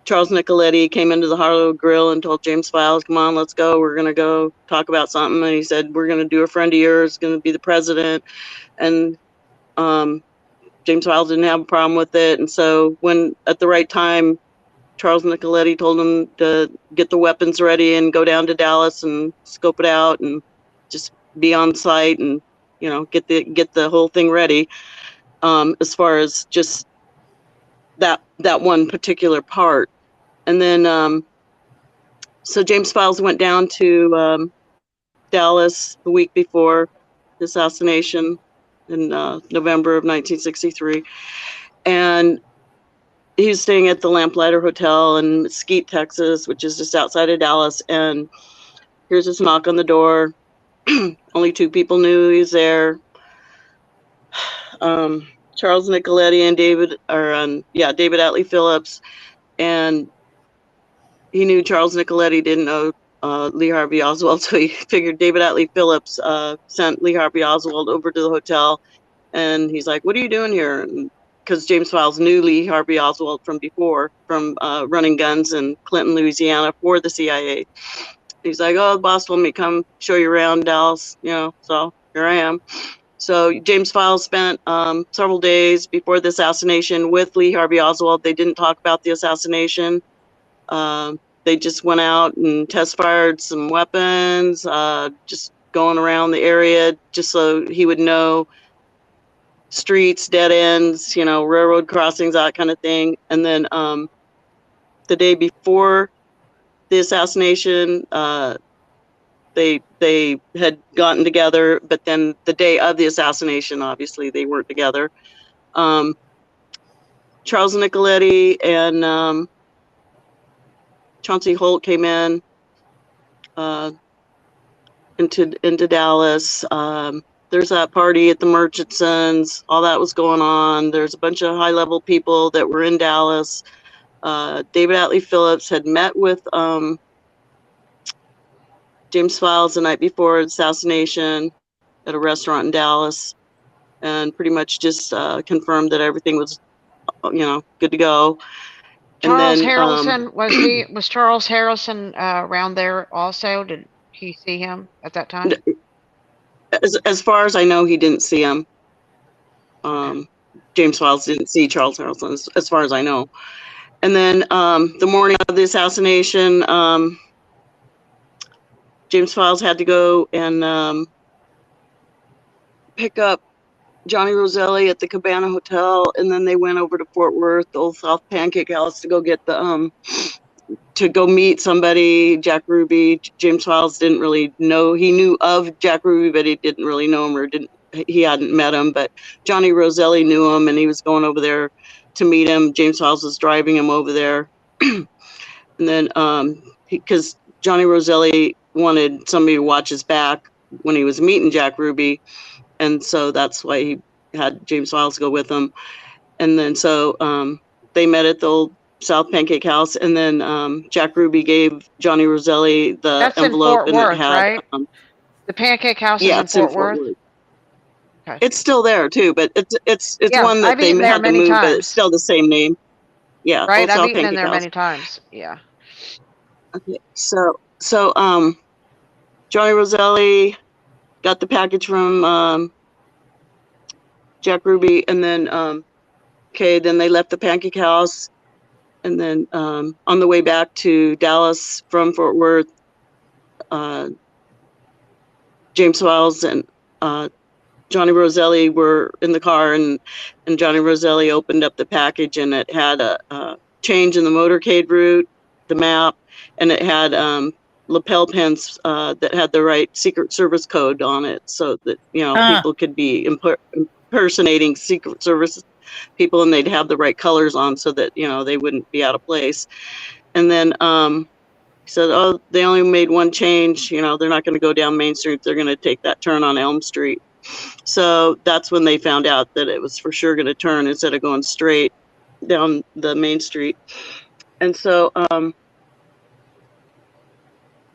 Charles Nicoletti came into the Harlow Grill and told James Files, "Come on, let's go. We're gonna go talk about something." And he said, "We're gonna do a friend of yours, gonna be the president." And James Files didn't have a problem with it. And so when at the right time, Charles Nicoletti told him to get the weapons ready and go down to Dallas and scope it out and just be on site and, you know, get the whole thing ready. As far as just that one particular part. And then, so James Files went down to Dallas the week before the assassination in November of 1963. And he was staying at the Lamplighter Hotel in Mesquite, Texas, which is just outside of Dallas. And here's this knock on the door. Only two people knew he was there. Charles Nicoletti and David Atlee Phillips. And he knew Charles Nicoletti didn't know Lee Harvey Oswald, so he figured David Atlee Phillips sent Lee Harvey Oswald over to the hotel, and he's like, "What are you doing here?" Because James Files knew Lee Harvey Oswald from before, from running guns in Clinton, Louisiana for the CIA. He's like, "Oh, the boss told me come show you around Dallas, you know, so here I am." So James Files spent several days before the assassination with Lee Harvey Oswald. They didn't talk about the assassination. They just went out and test fired some weapons, just going around the area just so he would know streets, dead ends, you know, railroad crossings, that kind of thing. And then the day before the assassination, they had gotten together, but then the day of the assassination, obviously they weren't together. Charles Nicoletti and Chauncey Holt came in into Dallas. There's that party at the Murchisons. All that was going on. There's a bunch of high-level people that were in Dallas. David Atlee Phillips had met with James Files the night before the assassination at a restaurant in Dallas, and pretty much just confirmed that everything was, you know, good to go. Charles Harrelson, was Charles Harrelson around there also? Did he see him at that time? As far as I know, he didn't see him. Okay. James Files didn't see Charles Harrelson, as far as I know. And then the morning of the assassination, James Files had to go and pick up Johnny Roselli at the Cabana Hotel, and then they went over to Fort Worth, the Old South Pancake House, to go get the to go meet somebody. Jack Ruby. James Files didn't really know. He knew of Jack Ruby, but he didn't really know him, or he hadn't met him. But Johnny Roselli knew him, and he was going over there to meet him. James Files was driving him over there, and then because Johnny Roselli wanted somebody to watch his back when he was meeting Jack Ruby, and so that's why he had James Files go with him. And then so they met at the Old South Pancake House, and then Jack Ruby gave Johnny Roselli the That's in envelope, Fort and it Worth, had right? The Pancake House is yeah, in it's in Fort Fort Worth. Worth. Okay. It's still there too, but it's Yeah, one that I've they eaten there had to many move, but it's times. still the same name. Yeah, Right, Old I've South eaten in Pancake there House. many times. Yeah. Okay, so Johnny Roselli got the package from Jack Ruby, and then then they left the Pancake House, and then on the way back to Dallas from Fort Worth, James Files and Johnny Roselli were in the car, and Johnny Roselli opened up the package, and it had a change in the motorcade route, the map, and it had lapel pins that had the right Secret Service code on it, so that people could be impersonating Secret Service people, and they'd have the right colors on, so that they wouldn't be out of place. And then he said, "Oh, they only made one change. They're not going to go down Main Street. They're going to take that turn on Elm Street." So that's when they found out that it was for sure going to turn instead of going straight down the Main Street. And so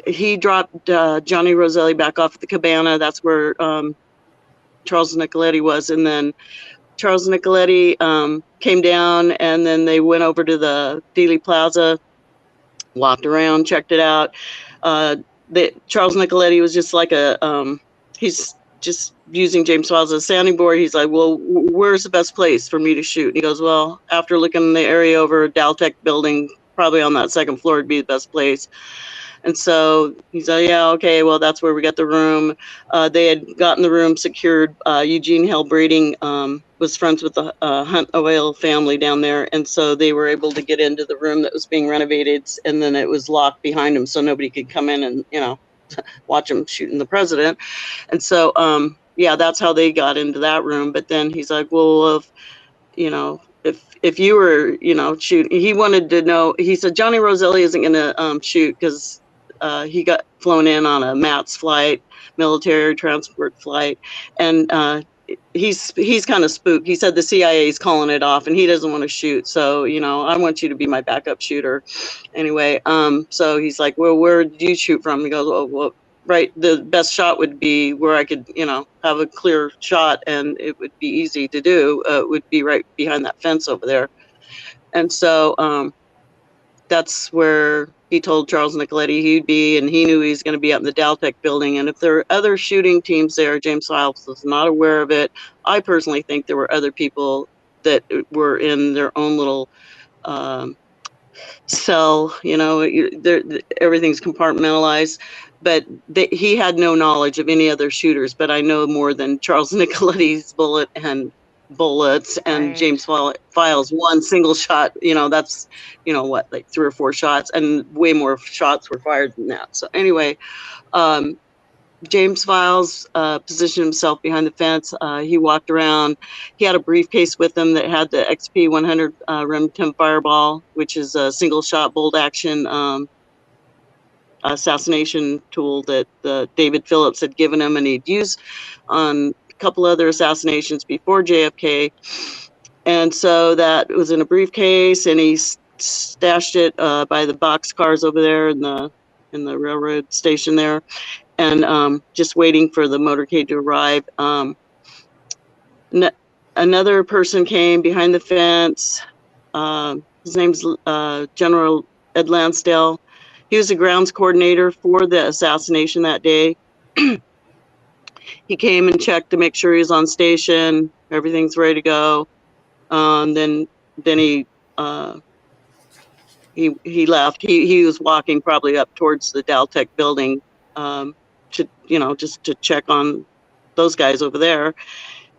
he dropped Johnny Roselli back off at the Cabana. That's where Charles Nicoletti was. And then Charles Nicoletti came down, and then they went over to the Dealey Plaza, walked around, checked it out. Charles Nicoletti was just like he's just using James Files as a sounding board. He's like, "Well, where's the best place for me to shoot?" And he goes, "Well, after looking in the area over Daltech building, probably on that second floor would be the best place." And so he's like, "Yeah, okay, well, that's where we got the room." They had gotten the room secured. Eugene Hell Breeding was friends with the Hunt Oil family down there, and so they were able to get into the room that was being renovated, and then it was locked behind them, so nobody could come in and watch them shooting the president. And so that's how they got into that room. But then he's like, "Well, if you were shooting," he wanted to know. He said Johnny Roselli isn't going to shoot because he got flown in on a MATS flight, military transport flight, and he's kind of spooked. He said the CIA is calling it off, and he doesn't want to shoot. So I want you to be my backup shooter. Anyway, so he's like, "Well, where did you shoot from?" He goes, "Oh, well, right, the best shot would be where I could have a clear shot, and it would be easy to do. Would be right behind that fence over there." And so that's where he told Charles Nicoletti he'd be, and he knew he was going to be up in the Daltech building. And if there were other shooting teams there, James Files was not aware of it. I personally think there were other people that were in their own little cell. Everything's compartmentalized. But he had no knowledge of any other shooters. But I know more than Charles Nicoletti's bullets and Right. James Files one single shot. That's what, like 3 or 4 shots, and way more shots were fired than that. So anyway, James Files positioned himself behind the fence. He walked around. He had a briefcase with him that had the XP 100 Remington Fireball, which is a single shot bolt action assassination tool that David Phillips had given him, and he'd used on a couple other assassinations before JFK. And so that was in a briefcase, and he stashed it by the box cars over there in the railroad station there, and just waiting for the motorcade to arrive. Another person came behind the fence. His name's General Ed Lansdale. he was the grounds coordinator for the assassination that day. He came and checked to make sure he was on station, everything's ready to go. Then he left. He was walking probably up towards the Daltech building to just to check on those guys over there.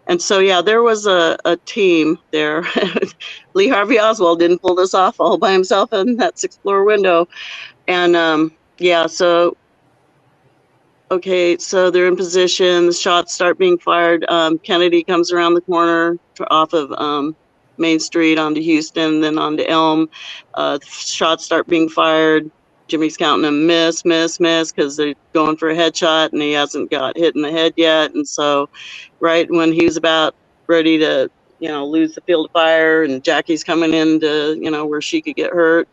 And so yeah, there was a team there. Lee Harvey Oswald didn't pull this off all by himself in that 6th floor window. And yeah, so okay, so they're in position. The shots start being fired. Kennedy comes around the corner off of Main Street onto Houston, then onto Elm. Shots start being fired. Jimmy's counting them miss, because they're going for a headshot, and he hasn't got hit in the head yet. And so right when he was about ready to, lose the field of fire, and Jackie's coming in to, where she could get hurt,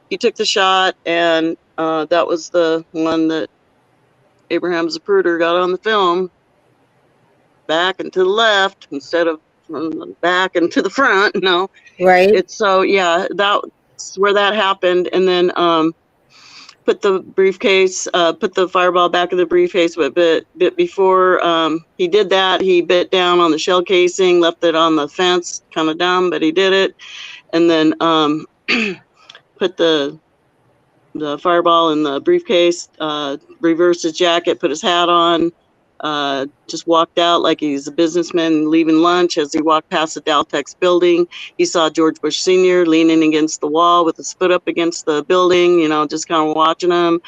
he took the shot, and that was the one that Abraham Zapruder got on the film, back and to the left instead of from the back and to the front. No, Right. it's so yeah, that's where that happened. And then put the briefcase, put the fireball back in the briefcase. But before he did that, he bit down on the shell casing, left it on the fence. Kind of dumb, but he did it. And then put the fireball in the briefcase, reversed his jacket, put his hat on, just walked out like he's a businessman leaving lunch. As he walked past the Daltex building, he saw George Bush Sr. leaning against the wall with his foot up against the building, just kind of watching him.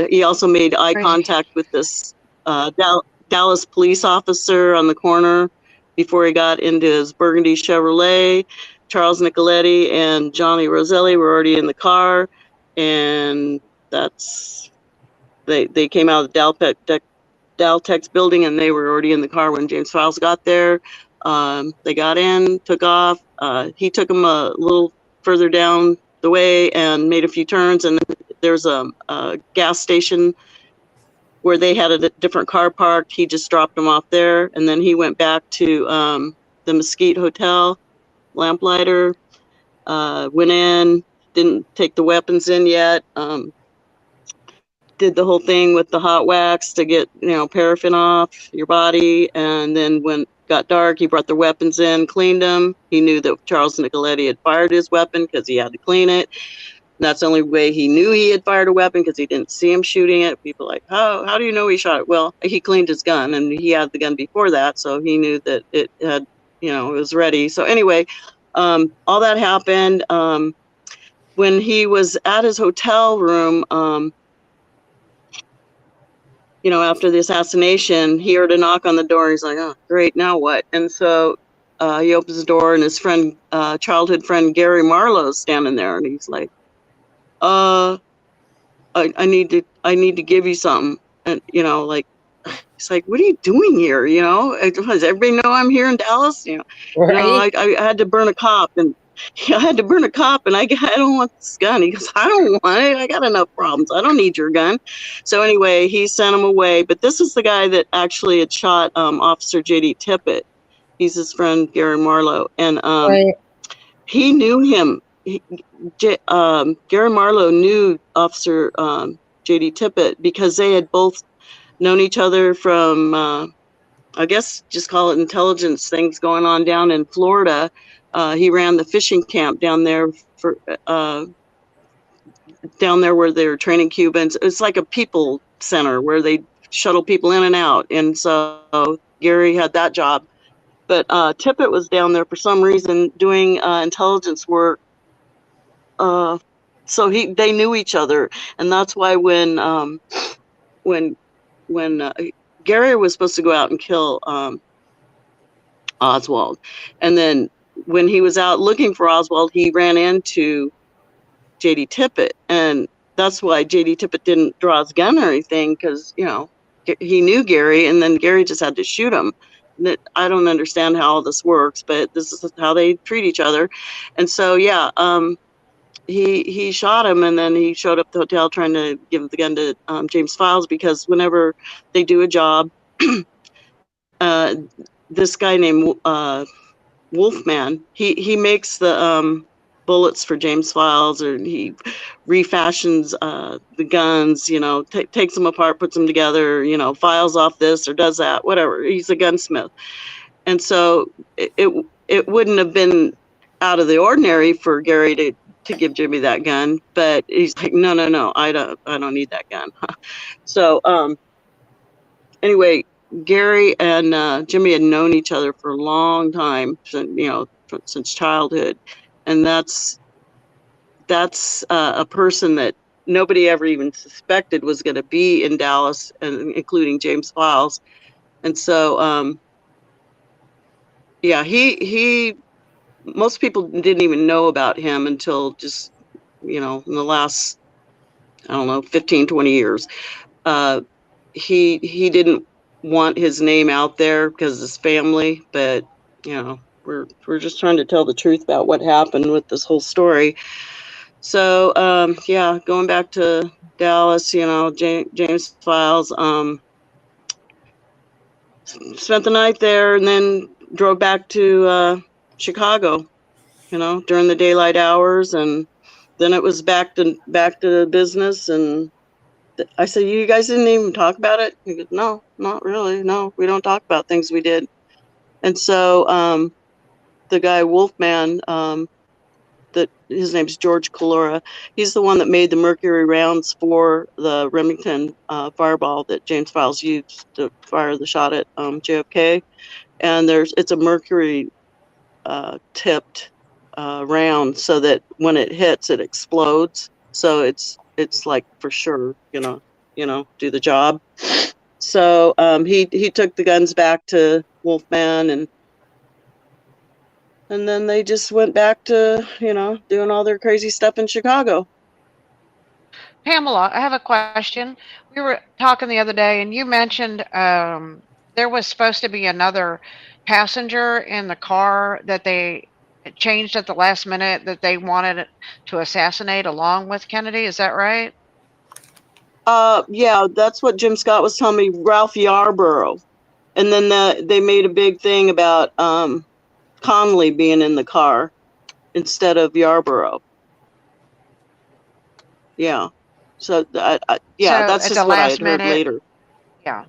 He also made eye contact with this Dallas police officer on the corner before he got into his burgundy Chevrolet. Charles Nicoletti and Johnny Roselli were already in the car. And they came out of the Daltex building, and they were already in the car when James Files got there. They got in, took off. He took them a little further down the way and made a few turns, and there's a gas station where they had a different car parked. He just dropped them off there, and then he went back to the Mesquite Hotel, lamplighter, went in, didn't take the weapons in yet, did the whole thing with the hot wax to get, paraffin off your body. And then when it got dark, he brought the weapons in, cleaned them. He knew that Charles Nicoletti had fired his weapon because he had to clean it. And that's the only way he knew he had fired a weapon, because he didn't see him shooting it. People like, how do you know he shot it? Well, he cleaned his gun, and he had the gun before that, so he knew that it had, it was ready. So anyway, all that happened. When he was at his hotel room, after the assassination, he heard a knock on the door. He's like, oh, great, now what? And so he opens the door, and his friend, childhood friend, Gary Marlowe's standing there. And he's like, I need to give you something. And, he's like, what are you doing here? Does everybody know I'm here in Dallas? Right. I had to burn a cop, and I don't want this gun. He goes, I don't want it. I got enough problems. I don't need your gun. So anyway, he sent him away. But this is the guy that actually had shot Officer J.D. Tippit. He's his friend, Gary Marlowe. And Right. he knew him. Gary Marlowe knew Officer J.D. Tippit because they had both known each other from, I guess, just call it intelligence things going on down in Florida. He ran the fishing camp down there where they were training Cubans. It's like a people center where they shuttle people in and out. And so Gary had that job. But Tippit was down there for some reason doing intelligence work. So they knew each other, and that's why when Gary was supposed to go out and kill Oswald, and then when he was out looking for Oswald, he ran into J.D. Tippit, and that's why J.D. Tippit didn't draw his gun or anything, because he knew Gary, and then Gary just had to shoot him. I don't understand how all this works, but this is how they treat each other. And so yeah, he shot him, and then he showed up at the hotel trying to give the gun to James Files, because whenever they do a job, this guy named Wolfman, he makes the bullets for James Files, or he refashions the guns, takes them apart, puts them together, files off this or does that, whatever. He's a gunsmith. And so it wouldn't have been out of the ordinary for Gary to give Jimmy that gun, but he's like, no, I don't need that gun. So anyway, Gary and Jimmy had known each other for a long time, since childhood, and that's a person that nobody ever even suspected was going to be in Dallas, and including James Files. And so yeah, he most people didn't even know about him until just in the last, I don't know, 15, 20 years. He didn't want his name out there because of his family, but we're just trying to tell the truth about what happened with this whole story. So yeah, going back to Dallas, James Files spent the night there and then drove back to Chicago, during the daylight hours, and then it was back to business. And I said, you guys didn't even talk about it? He goes, no, not really. No, we don't talk about things we did. And so the guy Wolfman, that his name's George Calora, he's the one that made the mercury rounds for the Remington fireball that James Files used to fire the shot at JFK. And it's a mercury tipped round, so that when it hits, it explodes. So it's like for sure, do the job. So he took the guns back to Wolfman, and then they just went back to doing all their crazy stuff in Chicago. Pamela, I have a question. We were talking the other day, and you mentioned there was supposed to be another passenger in the car that they changed at the last minute, that they wanted to assassinate along with Kennedy. Is that right? Yeah, that's what Jim Scott was telling me. Ralph Yarborough, and then they made a big thing about Connolly being in the car instead of Yarborough. Yeah. So that's just what I had heard later. Yeah.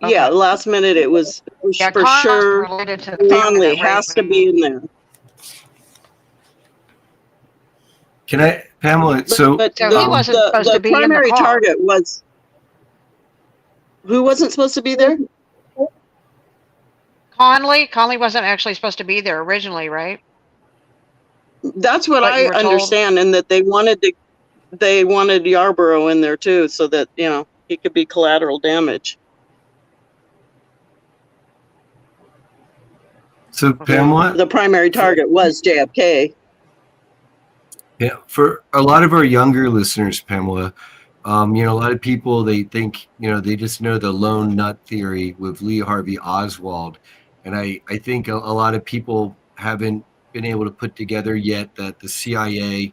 Yeah, last minute it was for sure. Connolly has to be in there. Can I, Pamela? So he wasn't supposed to be in the car. The primary target was, who wasn't supposed to be there? Connolly wasn't actually supposed to be there originally, right? That's what I understand, and that they wanted Yarborough in there too, so that he could be collateral damage. So Pamela, the primary target was JFK. Yeah, for a lot of our younger listeners, Pamela, a lot of people, they think, they just know the lone nut theory with Lee Harvey Oswald. And I think a lot of people haven't been able to put together yet that the CIA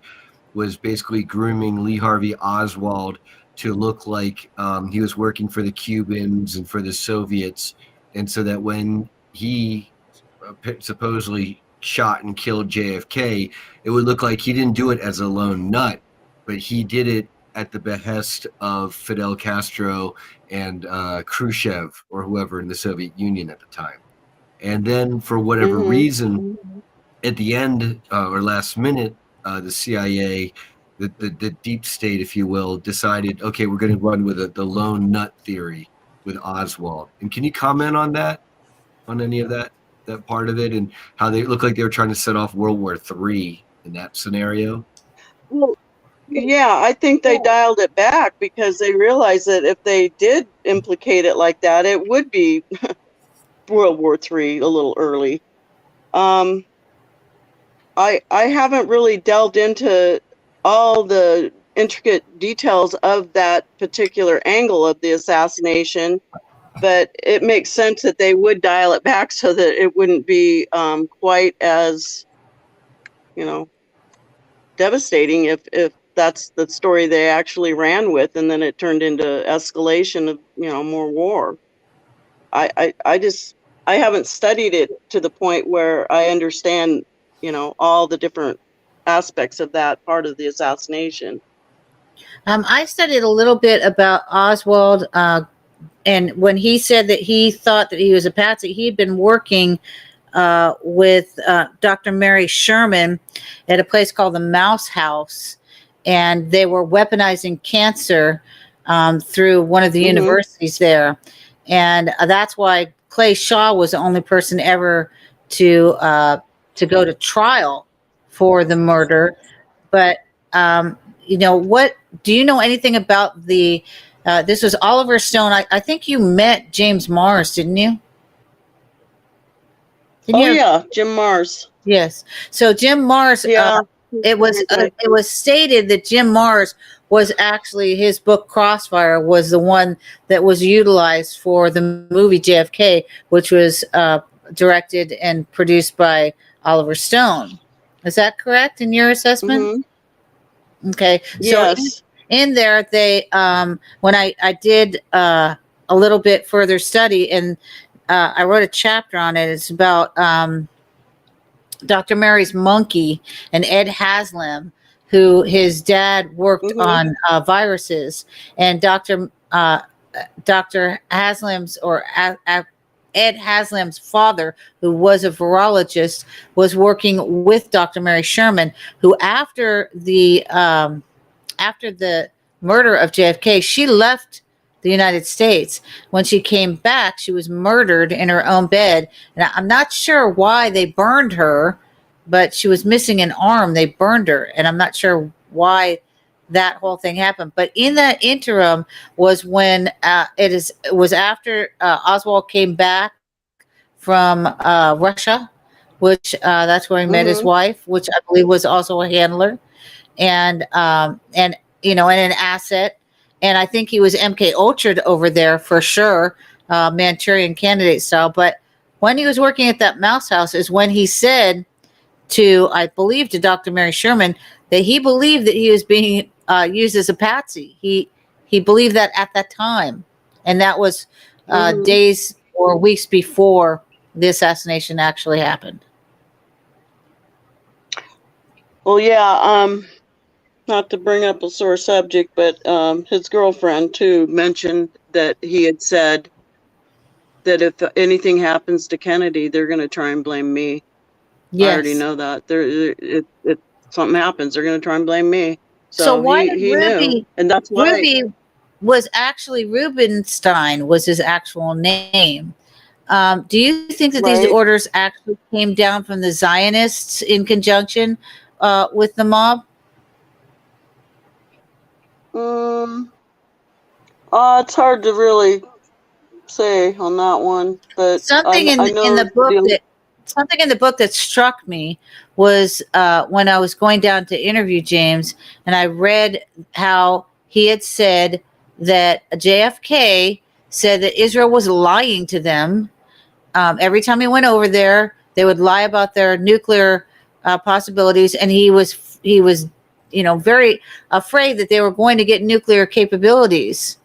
was basically grooming Lee Harvey Oswald to look like he was working for the Cubans and for the Soviets. And so that when he supposedly shot and killed JFK, it would look like he didn't do it as a lone nut, but he did it at the behest of Fidel Castro and Khrushchev, or whoever in the Soviet Union at the time. And then for whatever reason, at the end or last minute, the CIA, the deep state, if you will, decided, okay, we're going to run with the lone nut theory with Oswald. And can you comment on that, on any of that part of it, and how they look like they were trying to set off World War III in that scenario? Well, yeah, I think they dialed it back because they realized that if they did implicate it like that, it would be World War III a little early. I haven't really delved into all the intricate details of that particular angle of the assassination, but it makes sense that they would dial it back so that it wouldn't be quite as, devastating if that's the story they actually ran with, and then it turned into escalation of, more war. I haven't studied it to the point where I understand all the different aspects of that part of the assassination. I studied a little bit about Oswald, and when he said that he thought that he was a patsy, he'd been working with Dr. Mary Sherman at a place called the Mouse House, and they were weaponizing cancer through one of the universities there, and that's why Clay Shaw was the only person ever to go to trial for the murder. But what do you know anything about the? This was Oliver Stone. I think you met James Mars, didn't you? Yeah, Jim Mars. Yes. So Jim Mars. Yeah. It was stated that Jim Mars was actually, his book Crossfire was the one that was utilized for the movie JFK, which was directed and produced by Oliver Stone. Is that correct in your assessment? Okay. So yes. in there, they when I did a little bit further study, and I wrote a chapter on it. It's about Dr. Mary's monkey and Ed Haslam, who his dad worked on viruses, and Dr. Haslam's Ed Haslam's father, who was a virologist, was working with Dr. Mary Sherman, who after the murder of JFK, she left the United States. When she came back, she was murdered in her own bed. And I'm not sure why they burned her, but she was missing an arm. They burned her. And I'm not sure why that whole thing happened. But in that interim was when it was after Oswald came back from Russia, which that's where he met his wife, which I believe was also a handler, and an asset. And I think he was MK Ultra'd over there for sure, Manchurian Candidate style. But when he was working at that Mouse House is when he said I believe to Dr. Mary Sherman, that he believed that he was being used as a patsy. He believed that at that time. And that was days or weeks before the assassination actually happened. Well, yeah, not to bring up a sore subject, but his girlfriend too mentioned that he had said that if anything happens to Kennedy, they're going to try and blame me. Yes. I already know that. If something happens, they're going to try and blame me. So why he knew, and that's why Ruby was actually Rubenstein was his actual name. Do you think that these orders actually came down from the Zionists in conjunction with the mob? It's hard to really say on that one, but something in the book that struck me was when I was going down to interview James, and I read how he had said that JFK said that Israel was lying to them. Every time he went over there, they would lie about their nuclear possibilities, and he was very afraid that they were going to get nuclear capabilities.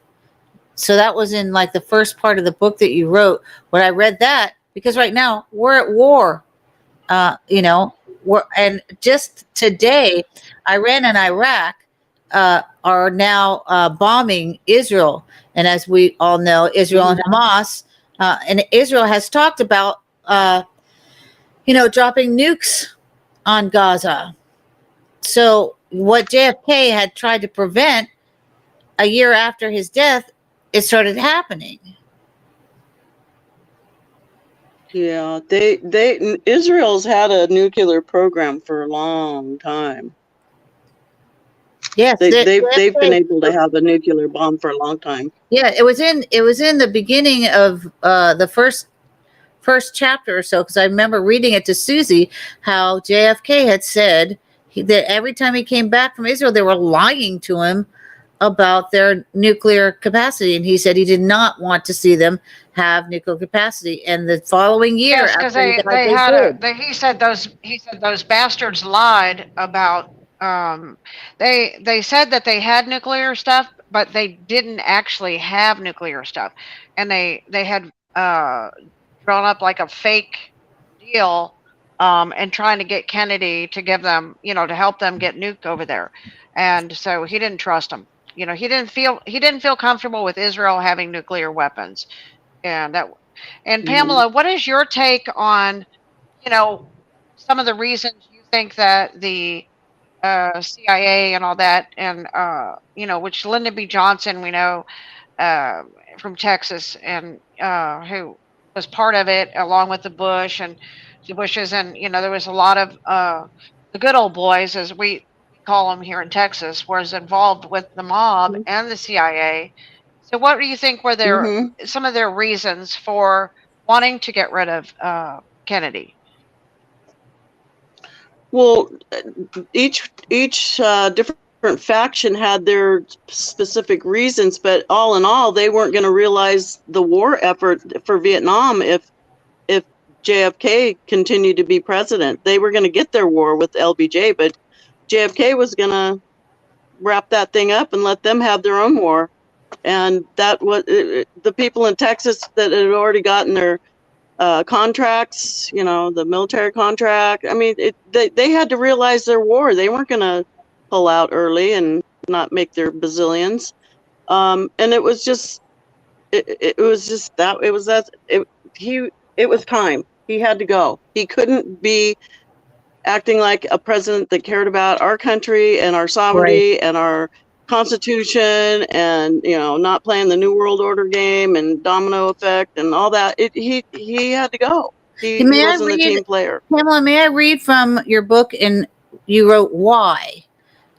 So that was in like the first part of the book that you wrote. When I read that, because right now we're at war, and just today, Iran and Iraq are now bombing Israel, and as we all know, Israel and Hamas, and Israel has talked about, dropping nukes on Gaza. So what JFK had tried to prevent a year after his death, it started happening. Yeah, Israel's had a nuclear program for a long time. Yes, they've been able to have a nuclear bomb for a long time. Yeah, it was in the beginning of the first chapter or so, because I remember reading it to Susie how JFK had said that every time he came back from Israel, they were lying to him about their nuclear capacity, and he said he did not want to see them have nuclear capacity. And the following year, because he said those bastards lied about. They said that they had nuclear stuff, but they didn't actually have nuclear stuff, and they had drawn up like a fake deal and trying to get Kennedy to give them, to help them get nuked over there. And so he didn't trust them. He didn't feel comfortable with Israel having nuclear weapons. And Mhm. Pamela, what is your take on, some of the reasons you think that the CIA and all that, and which Lyndon B. Johnson, we know, uh, from Texas, and who was part of it along with the Bushes, and there was a lot of the good old boys, as we call them here in Texas, was involved with the mob and the CIA. So, what do you think were Mhm. some of their reasons for wanting to get rid of Kennedy? Well, each different faction had their specific reasons, but all in all, they weren't going to realize the war effort for Vietnam if JFK continued to be president. They were going to get their war with LBJ, but JFK was going to wrap that thing up and let them have their own war. And that was the people in Texas that had already gotten their contracts, the military contract. I mean, they had to realize their war. They weren't going to pull out early and not make their bazillions. And it was just, it was just that, it was time. He had to go. He couldn't be acting like a president that cared about our country and our sovereignty and our constitution, and not playing the new world order game and domino effect and all that. He had to go. He May I wasn't a read, team player. Pamela, may I read from your book? And you wrote why.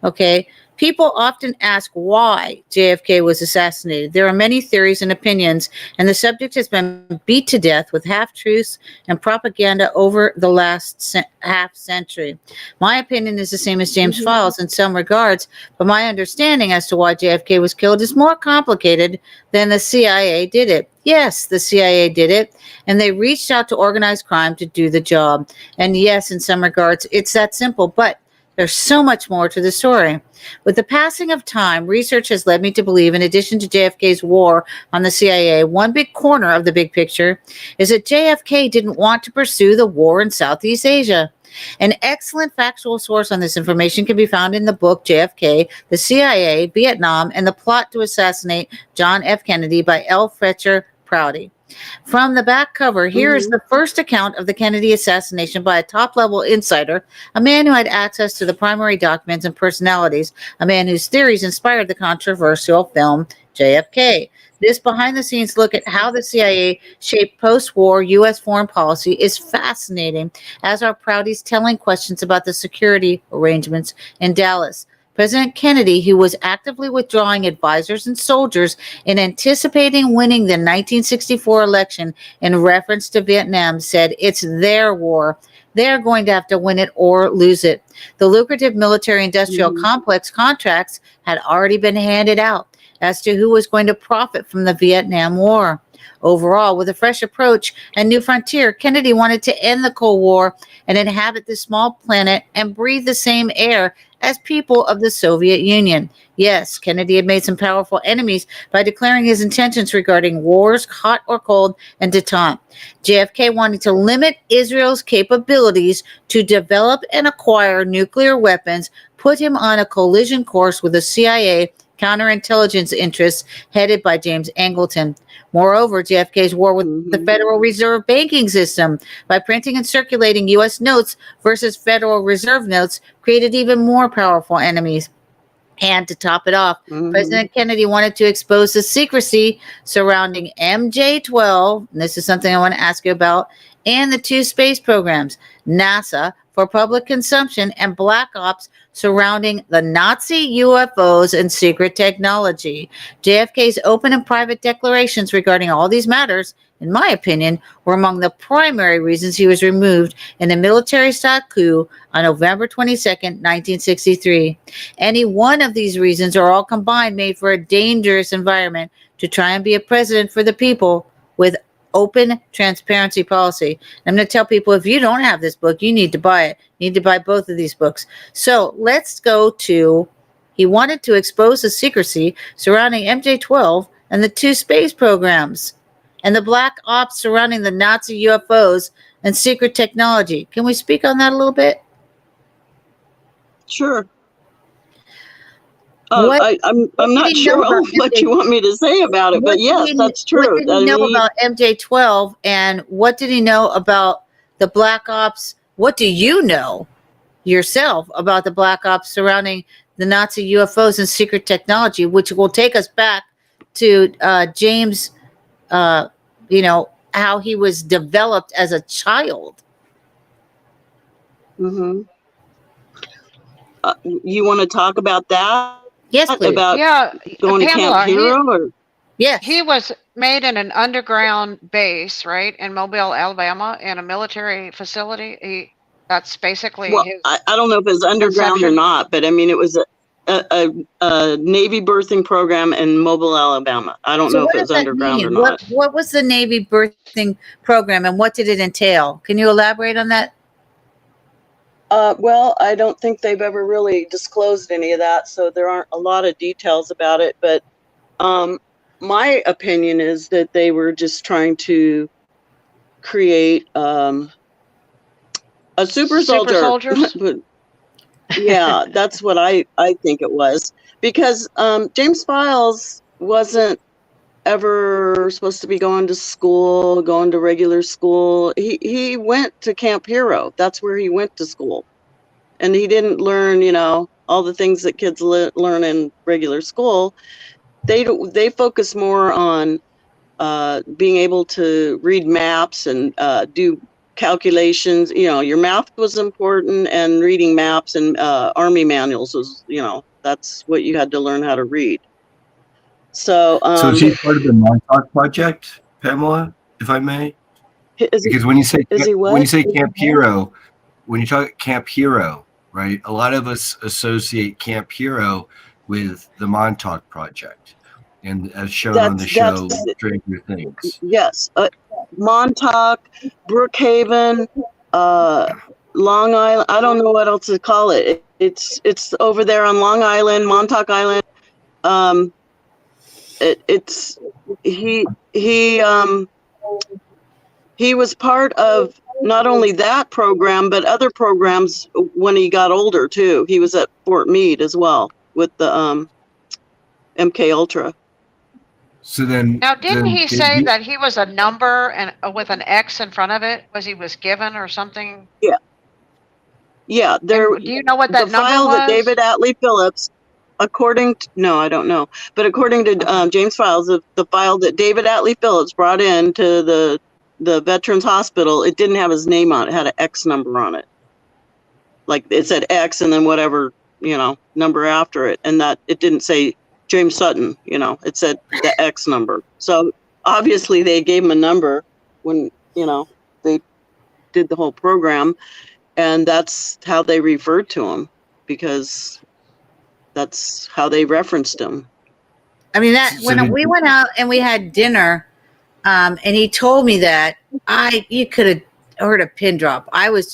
Okay. People often ask why JFK was assassinated. There are many theories and opinions, and the subject has been beat to death with half-truths and propaganda over the last half-century. My opinion is the same as James Files in some regards, but my understanding as to why JFK was killed is more complicated than the CIA did it. Yes, the CIA did it, and they reached out to organized crime to do the job. And yes, in some regards, it's that simple, but there's so much more to the story. With the passing of time, research has led me to believe, in addition to JFK's war on the CIA, one big corner of the big picture is that JFK didn't want to pursue the war in Southeast Asia. An excellent factual source on this information can be found in the book JFK, the CIA, Vietnam, and the Plot to Assassinate John F. Kennedy by L. Fletcher Prouty. From the back cover, here is the first account of the Kennedy assassination by a top-level insider, a man who had access to the primary documents and personalities, a man whose theories inspired the controversial film JFK. This behind-the-scenes look at how the CIA shaped post-war U.S. foreign policy is fascinating, as are Prouty's telling questions about the security arrangements in Dallas. President Kennedy, who was actively withdrawing advisors and soldiers in anticipating winning the 1964 election in reference to Vietnam, said it's their war. They're going to have to win it or lose it. The lucrative military-industrial complex contracts had already been handed out as to who was going to profit from the Vietnam War. Overall, with a fresh approach and new frontier, Kennedy wanted to end the Cold War and inhabit this small planet and breathe the same air as people of the Soviet Union. Yes, Kennedy had made some powerful enemies by declaring his intentions regarding wars, hot or cold, and detente. JFK wanted to limit Israel's capabilities to develop and acquire nuclear weapons, put him on a collision course with the CIA counterintelligence interests headed by James Angleton. Moreover, JFK's war with the Federal Reserve banking system by printing and circulating U.S. notes versus Federal Reserve notes created even more powerful enemies. And to top it off, President Kennedy wanted to expose the secrecy surrounding MJ-12, and this is something I want to ask you about, and the two space programs, NASA for public consumption and Black Ops surrounding the Nazi UFOs and secret technology. JFK's open and private declarations regarding all these matters, in my opinion, were among the primary reasons he was removed in a military-style coup on November 22nd, 1963. Any one of these reasons or all combined made for a dangerous environment to try and be a president for the people with open transparency policy. I'm going to tell people, if you don't have this book, you need to buy it. You need to buy both of these books. So let's go to, he wanted to expose the secrecy surrounding MJ-12 and the two space programs and the Black Ops surrounding the Nazi UFOs and secret technology. Can we speak on that a little bit? Sure. What I'm did not he sure know about what you want me to say about it, but yes, that's What true. did he I know mean, about MJ-12, and what did he know about the Black Ops? What do you know yourself about the Black Ops surrounding the Nazi UFOs and secret technology, which will take us back to James, how he was developed as a child? hmm you want to talk about that? Yes, please. About Yeah, going to Camp Pamela, Hero, or Yes. he was made in an underground base, right, in Mobile, Alabama, in a military facility. That's basically well, his I don't know if it's underground or conception. not, but I mean, it was a Navy birthing program in Mobile, Alabama. I don't So know if what it does was that underground or mean? not. What was the Navy birthing program, and what did it entail? Can you elaborate on that? Well, I don't think they've ever really disclosed any of that, so there aren't a lot of details about it. But my opinion is that they were just trying to create a super Super soldier. soldiers? But yeah, that's what I think it was, because James Files wasn't ever supposed to be going to school, going to regular school. He went to Camp Hero. That's where he went to school. And he didn't learn, all the things that kids learn in regular school. They focus more on being able to read maps and do calculations. Your math was important, and reading maps and Army manuals was, that's what you had to learn how to read. So, So is he part of the Montauk Project, Pamela, if I may? Because when you say is he what? Camp Hero, when you talk Camp Hero, right? A lot of us associate Camp Hero with the Montauk Project, and as shown on the show, Stranger Things. Yes, Montauk, Brookhaven, Long Island. I don't know what else to call it. It's over there on Long Island, Montauk Island. It's he was part of not only that program, but other programs when he got older too. He was at Fort Meade as well with the MK Ultra. So then, Now, didn't he say that he was a number and with an X in front of it? Was he was given or something? Yeah. Yeah, Do you know what that the number file that was? David Atlee Phillips, no, I don't know, but according to James Files, the file that David Atlee Phillips brought in to the Veterans Hospital, it didn't have his name on it. It had an X number on it. Like it said X and then whatever, number after it, and that it didn't say James Sutton, it said the X number. So obviously they gave him a number when, they did the whole program. And that's how they referred to him, because that's how they referenced him. I mean, that when we went out and we had dinner, and he told me that, you could have heard a pin drop. I was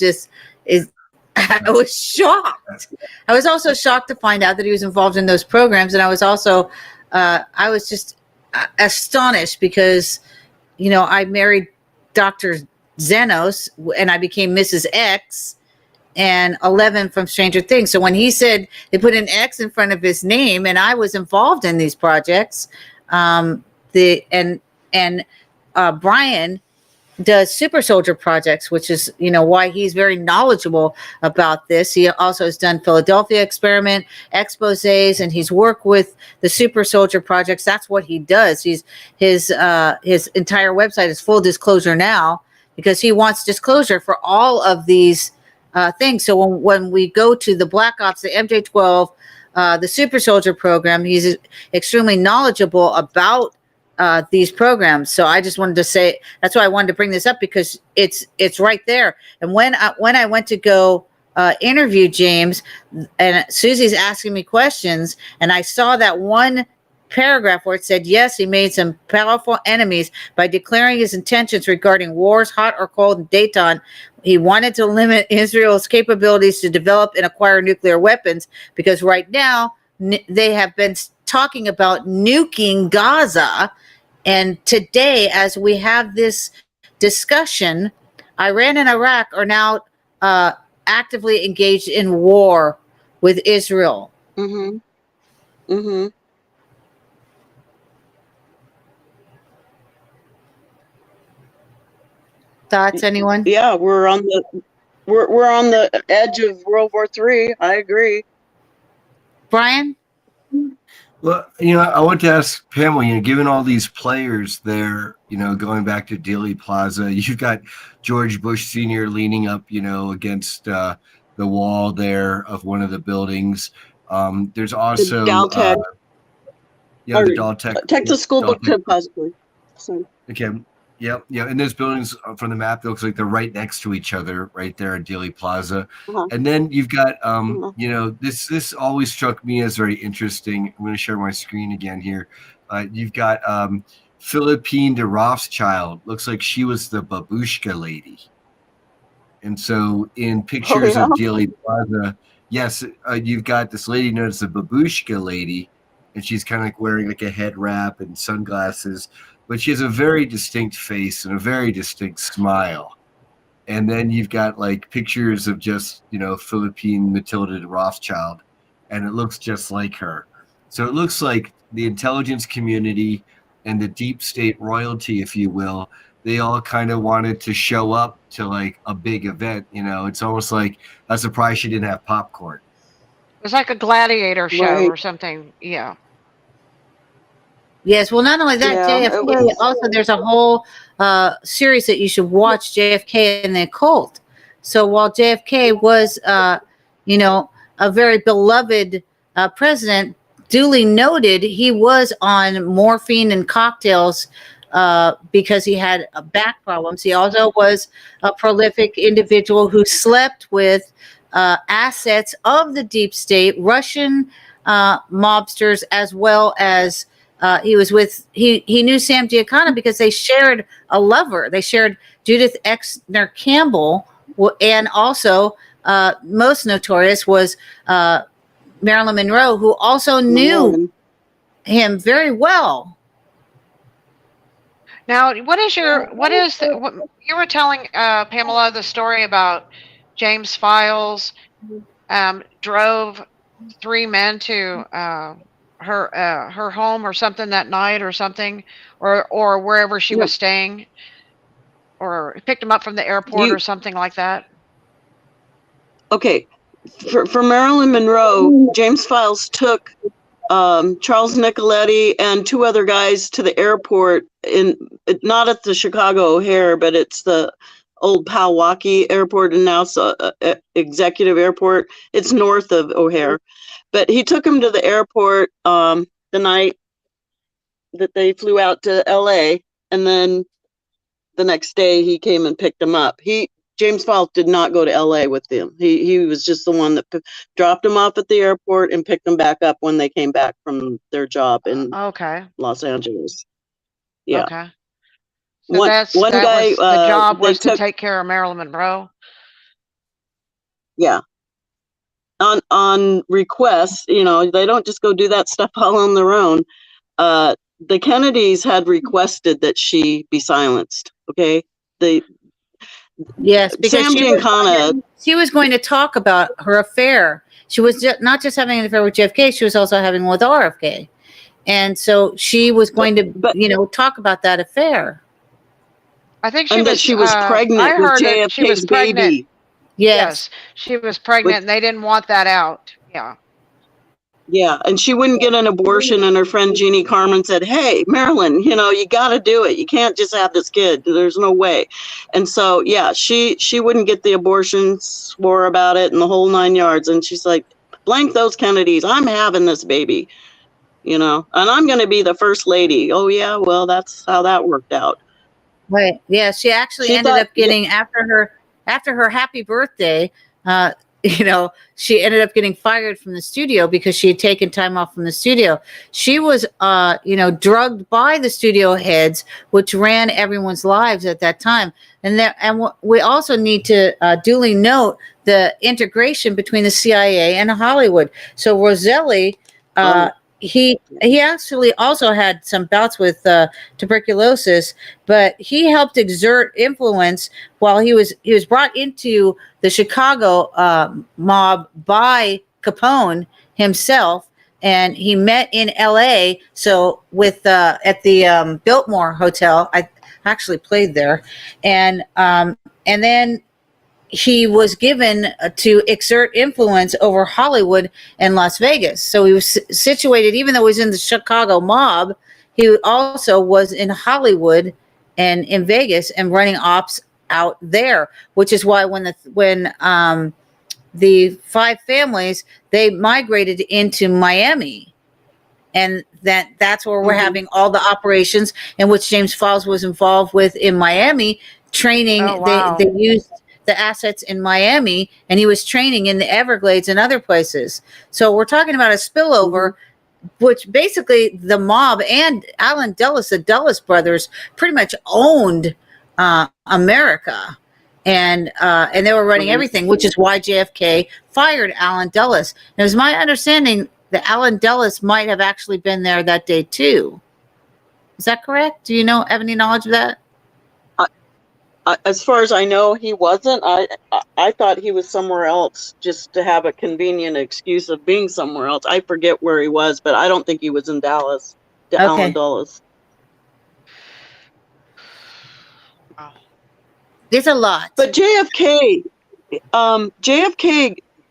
shocked. I was also shocked to find out that he was involved in those programs, and I was also, I was just astonished because, I married Dr. Zenos, and I became Mrs. X and 11 from Stranger Things. So when he said they put an X in front of his name, and I was involved in these projects, Brian does super soldier projects, which is, why he's very knowledgeable about this. He also has done Philadelphia experiment exposés, and he's worked with the super soldier projects. That's what he does. His entire website is full disclosure now, because he wants disclosure for all of these things. So when we go to the Black Ops, the MJ-12, the super soldier program, he's extremely knowledgeable about these programs. So I just wanted to say, that's why I wanted to bring this up, because it's right there. And when I went to go interview James, and Susie's asking me questions, and I saw that one paragraph where it said, yes, he made some powerful enemies by declaring his intentions regarding wars, hot or cold, in Dayton. He wanted to limit Israel's capabilities to develop and acquire nuclear weapons, because right now they have been talking about nuking Gaza. And today, as we have this discussion, Iran and Iraq are now actively engaged in war with Israel. Mm-hmm. Mm-hmm. Thoughts, anyone? Yeah, we're on the edge of World War III. I agree. Brian? Well, I want to ask Pamela, given all these players there, going back to Dealey Plaza, you've got George Bush Sr. leaning up, against the wall there of one of the buildings. There's also, Daltech, the or Daltech. Texas School Book Depository. So, Okay. Yep. Yeah. And those buildings from the map, it looks like they're right next to each other, right there at Dealey Plaza. uh-huh. And then you've got, Uh-huh. this always struck me as very interesting. I'm going to share my screen again here. You've got Philippine de Rothschild. Looks like she was the babushka lady. And so in pictures yeah? of Dealey Plaza, yes, you've got this lady known as the babushka lady, and she's kind of like wearing like a head wrap and sunglasses, but she has a very distinct face and a very distinct smile. And then you've got like pictures of just, Philippine Matilda de Rothschild, and it looks just like her. So it looks like the intelligence community and the deep state royalty, if you will, they all kind of wanted to show up to like a big event. It's almost like I'm surprised she didn't have popcorn. It was like a gladiator show Right. or something. Yeah. Yes. Well, not only that, Yeah, it JFK, was. also there's a whole series that you should watch, JFK and the Occult. So while JFK was, a very beloved president, duly noted, he was on morphine and cocktails because he had back problems. He also was a prolific individual who slept with assets of the deep state, Russian mobsters, as well as he knew Sam Giancana because they shared a lover. They shared Judith Exner Campbell, and also most notorious was Marilyn Monroe, who also knew him very well. Now, what you were telling Pamela the story about James Files drove 3 men to her home or something that night or something, or wherever she was staying, or picked him up from the airport or something like that. Okay, for Marilyn Monroe, James Files took Charles Nicoletti and 2 other guys to the airport not at the Chicago O'Hare, but it's the old Powwaukee Airport, and now it's Executive Airport. It's north of O'Hare, but he took them to the airport the night that they flew out to LA, and then the next day he came and picked them up. James Files did not go to LA with them. He was just the one that dropped them off at the airport and picked them back up when they came back from their job in Los Angeles. Yeah. Okay. So one guy, the job was to take care of Marilyn Monroe. Yeah. On request, they don't just go do that stuff all on their own. The Kennedys had requested that she be silenced. Okay. Yes, because Sam Giancana, she was going to talk about her affair. She was not just having an affair with JFK, she was also having one with RFK. And so she was going to, talk about that affair. I think she was pregnant with JFK's baby. Yes, she was pregnant, and they didn't want that out. Yeah. Yeah, and she wouldn't get an abortion, and her friend Jeannie Carmen said, "Hey, Marilyn, you got to do it. You can't just have this kid. There's no way." And so, yeah, she wouldn't get the abortion, swore about it, and the whole 9 yards. And she's like, "Blank those Kennedys. I'm having this baby, and I'm going to be the first lady." Oh yeah, well, that's how that worked out. Right. Yeah, she actually ended up getting after her happy birthday. She ended up getting fired from the studio because she had taken time off from the studio. She was, drugged by the studio heads, which ran everyone's lives at that time. And we also need to duly note the integration between the CIA and Hollywood. So Roselli he actually also had some bouts with tuberculosis, but he helped exert influence while he was brought into the Chicago mob by Capone himself, and he met in L.A. So with at the Biltmore Hotel, I actually played there, and then he was given to exert influence over Hollywood and Las Vegas. So he was situated, even though he was in the Chicago mob, he also was in Hollywood and in Vegas and running ops out there, which is why when the five families, they migrated into Miami. And that's where we're having all the operations in which James Files was involved with in Miami, training. Oh, wow. They used the assets in Miami, and he was training in the Everglades and other places. So we're talking about a spillover, which basically the mob and Alan Dulles, the Dulles brothers, pretty much owned America. And they were running everything, which is why JFK fired Alan Dulles. And it was my understanding that Alan Dulles might have actually been there that day too. Is that correct? Do you have any knowledge of that? As far as I know, he wasn't. I thought he was somewhere else just to have a convenient excuse of being somewhere else. I forget where he was, but I don't think he was in Dallas. Alan Dulles. There's a lot. But JFK,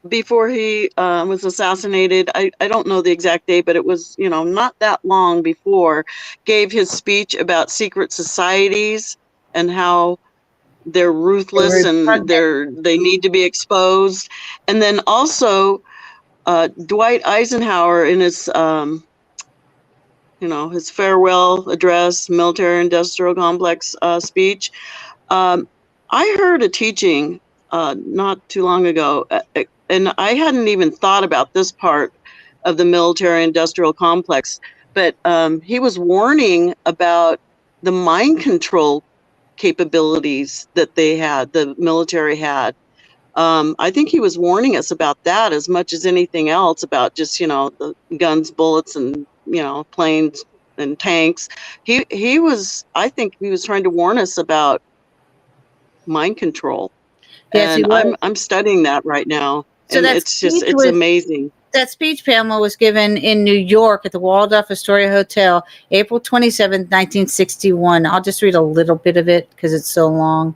before he was assassinated, I don't know the exact date, but it was, not that long before, gave his speech about secret societies and how they're ruthless and they need to be exposed. And then also Dwight Eisenhower in his his farewell address, military industrial complex speech. I heard a teaching not too long ago, and I hadn't even thought about this part of the military industrial complex, but he was warning about the mind control capabilities that the military had. I think he was warning us about that as much as anything else, about just, the guns, bullets, and, planes and tanks. I think he was trying to warn us about mind control. Yes, and I'm studying that right now. So and it's amazing. That speech, Pamela, was given in New York at the Waldorf Astoria Hotel, April 27, 1961. I'll just read a little bit of it because it's so long.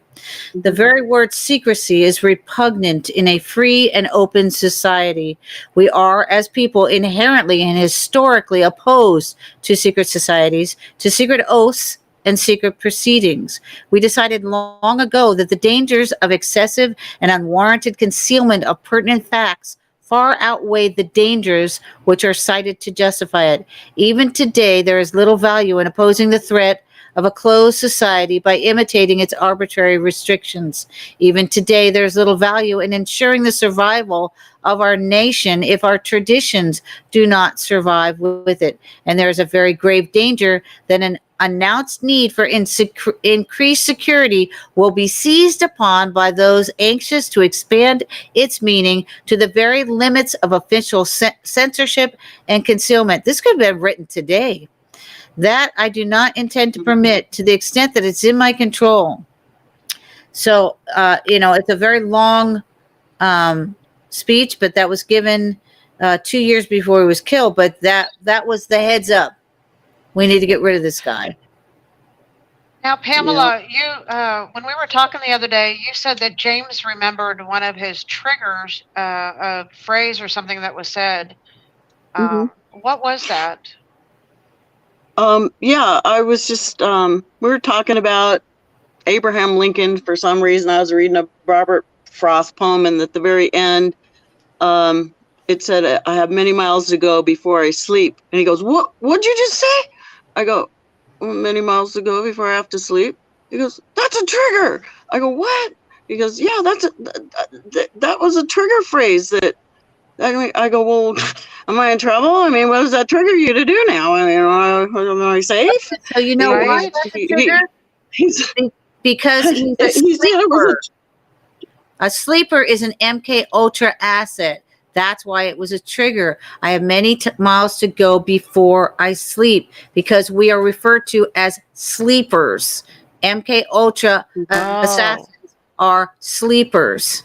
The very word secrecy is repugnant in a free and open society. We are, as people, inherently and historically opposed to secret societies, to secret oaths, and secret proceedings. We decided long ago that the dangers of excessive and unwarranted concealment of pertinent facts far outweigh the dangers which are cited to justify it. Even today, there is little value in opposing the threat of a closed society by imitating its arbitrary restrictions. Even today, there is little value in ensuring the survival of our nation if our traditions do not survive with it. And there is a very grave danger that an announced need for increased security will be seized upon by those anxious to expand its meaning to the very limits of official censorship and concealment. This could have been written today. That I do not intend to permit to the extent that it's in my control. So, it's a very long speech, but that was given 2 years before he was killed. But that was the heads up. We need to get rid of this guy. Now, Pamela, you when we were talking the other day, you said that James remembered one of his triggers, a phrase or something that was said. What was that? I was just, we were talking about Abraham Lincoln. For some reason, I was reading a Robert Frost poem, and at the very end, it said, I have many miles to go before I sleep. And he goes, what'd you just say? I go, many miles to go before I have to sleep. He goes, that's a trigger. I go, what? He goes, yeah, that was a trigger phrase that, I go, well, am I in trouble? I mean, what does that trigger you to do now? I mean, am I safe? So you know why that's a trigger? Because he's a sleeper. A sleeper is an MK Ultra asset. That's why it was a trigger. I have many miles to go before I sleep, because we are referred to as sleepers. MK Ultra assassins are sleepers.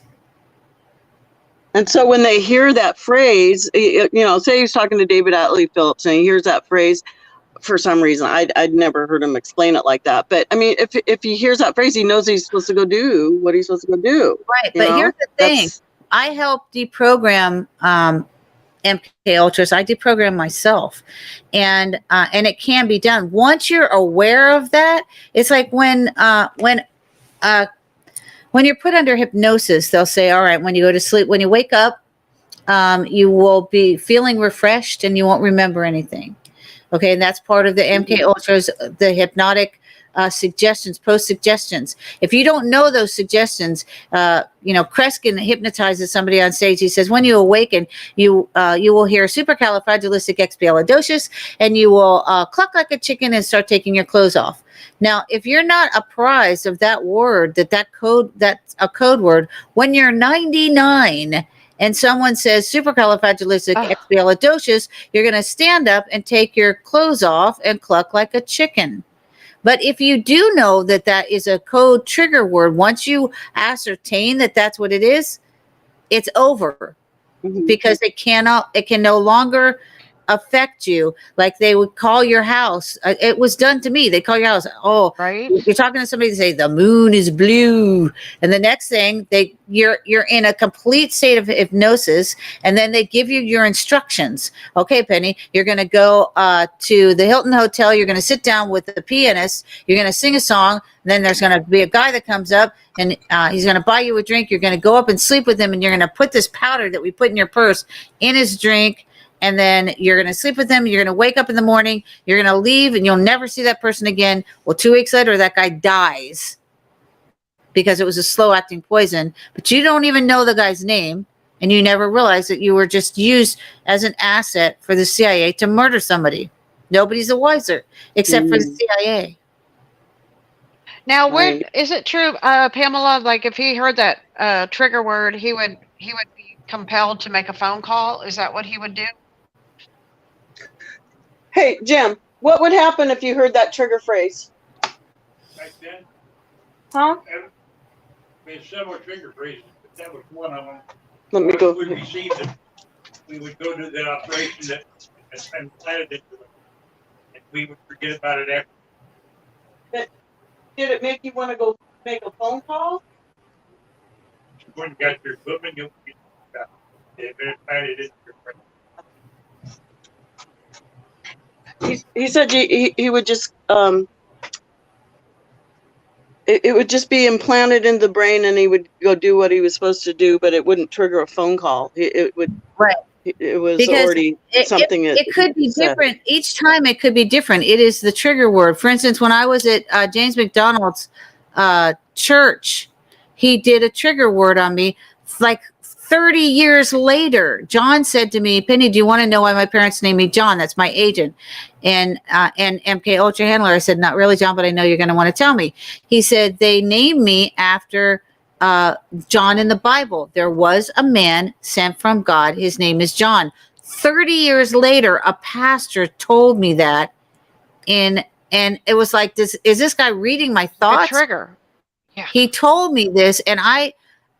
And so when they hear that phrase, say he's talking to David Atlee Phillips and he hears that phrase, for some reason, I'd never heard him explain it like that. But I mean, if he hears that phrase, he knows he's supposed to go do what he's supposed to go do. Right. But here's the thing. I help deprogram MK Ultras. I deprogram myself, and it can be done once you're aware of that. It's like when you're put under hypnosis, they'll say, all right, when you go to sleep, when you wake up, you will be feeling refreshed and you won't remember anything. Okay, and that's part of the MK Ultras, the hypnotic suggestions, post suggestions. If you don't know those suggestions, Kreskin hypnotizes somebody on stage. He says, when you awaken, you will hear supercalifragilisticexpialidocious, and you will cluck like a chicken and start taking your clothes off. Now, if you're not apprised of that word, that's a code word, when you're 99 and someone says supercalifragilisticexpialidocious, you're going to stand up and take your clothes off and cluck like a chicken. But if you do know that that is a code trigger word, once you ascertain that that's what it is, it's over, because it can no longer affect you. Like they would call your house. It was done to me. They call your house. Oh, right. You're talking to somebody, they say the moon is blue, and the next thing you're in a complete state of hypnosis, and then they give you your instructions. Okay, Penny, you're going to go to the Hilton Hotel. You're going to sit down with the pianist. You're going to sing a song. And then there's going to be a guy that comes up, and he's going to buy you a drink. You're going to go up and sleep with him, and you're going to put this powder that we put in your purse in his drink. And then you're going to sleep with him. You're going to wake up in the morning. You're going to leave, and you'll never see that person again. Well, 2 weeks later, that guy dies because it was a slow-acting poison. But you don't even know the guy's name, and you never realize that you were just used as an asset for the CIA to murder somebody. Nobody's the wiser except for the CIA. Now, where is it true, Pamela? Like, if he heard that trigger word, he would be compelled to make a phone call. Is that what he would do? Hey, Jim, what would happen if you heard that trigger phrase? Back then, Huh? there's several trigger phrases, but that was one of them. Let me go. We received it. We would go to the operation and planted it to it, and we would forget about it after. Did it make you want to go make a phone call? When you got your equipment, you'll get it planted into your brain. He said he would just it would just be implanted in the brain, and he would go do what he was supposed to do, but it wouldn't trigger a phone call. It would. Right. It was Because already something. It could be different each time. It could be different. It is the trigger word. For instance, when I was at James McDonald's church, he did a trigger word on me. Like 30 years later, John said to me, "Penny, do you want to know why my parents named me John? That's my agent." And MK Ultra Handler, I said, "Not really, John, but I know you're going to want to tell me." He said, "They named me after John in the Bible. There was a man sent from God. His name is John." 30 years later, a pastor told me that, and it was like, is this guy reading my thoughts? A trigger. Yeah. He told me this, and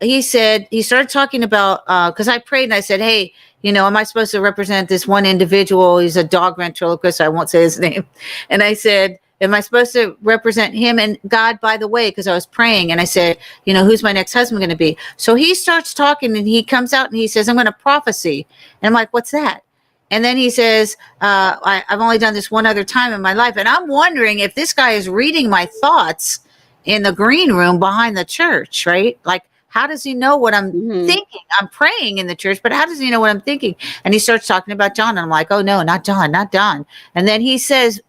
he said, he started talking about, because I prayed and I said, "Hey, am I supposed to represent this one individual? He's a dog ventriloquist. I won't say his name." And I said, "Am I supposed to represent him?" And God, by the way, because I was praying, and I said, "Who's my next husband going to be?" So he starts talking, and he comes out and he says, "I'm going to prophesy." And I'm like, "What's that?" And then he says, I've only done this one other time in my life. And I'm wondering if this guy is reading my thoughts in the green room behind the church, right? Like, how does he know what I'm thinking? I'm praying in the church, but how does he know what I'm thinking? And he starts talking about John. And I'm like, "Oh, no, not John, not John." And then he says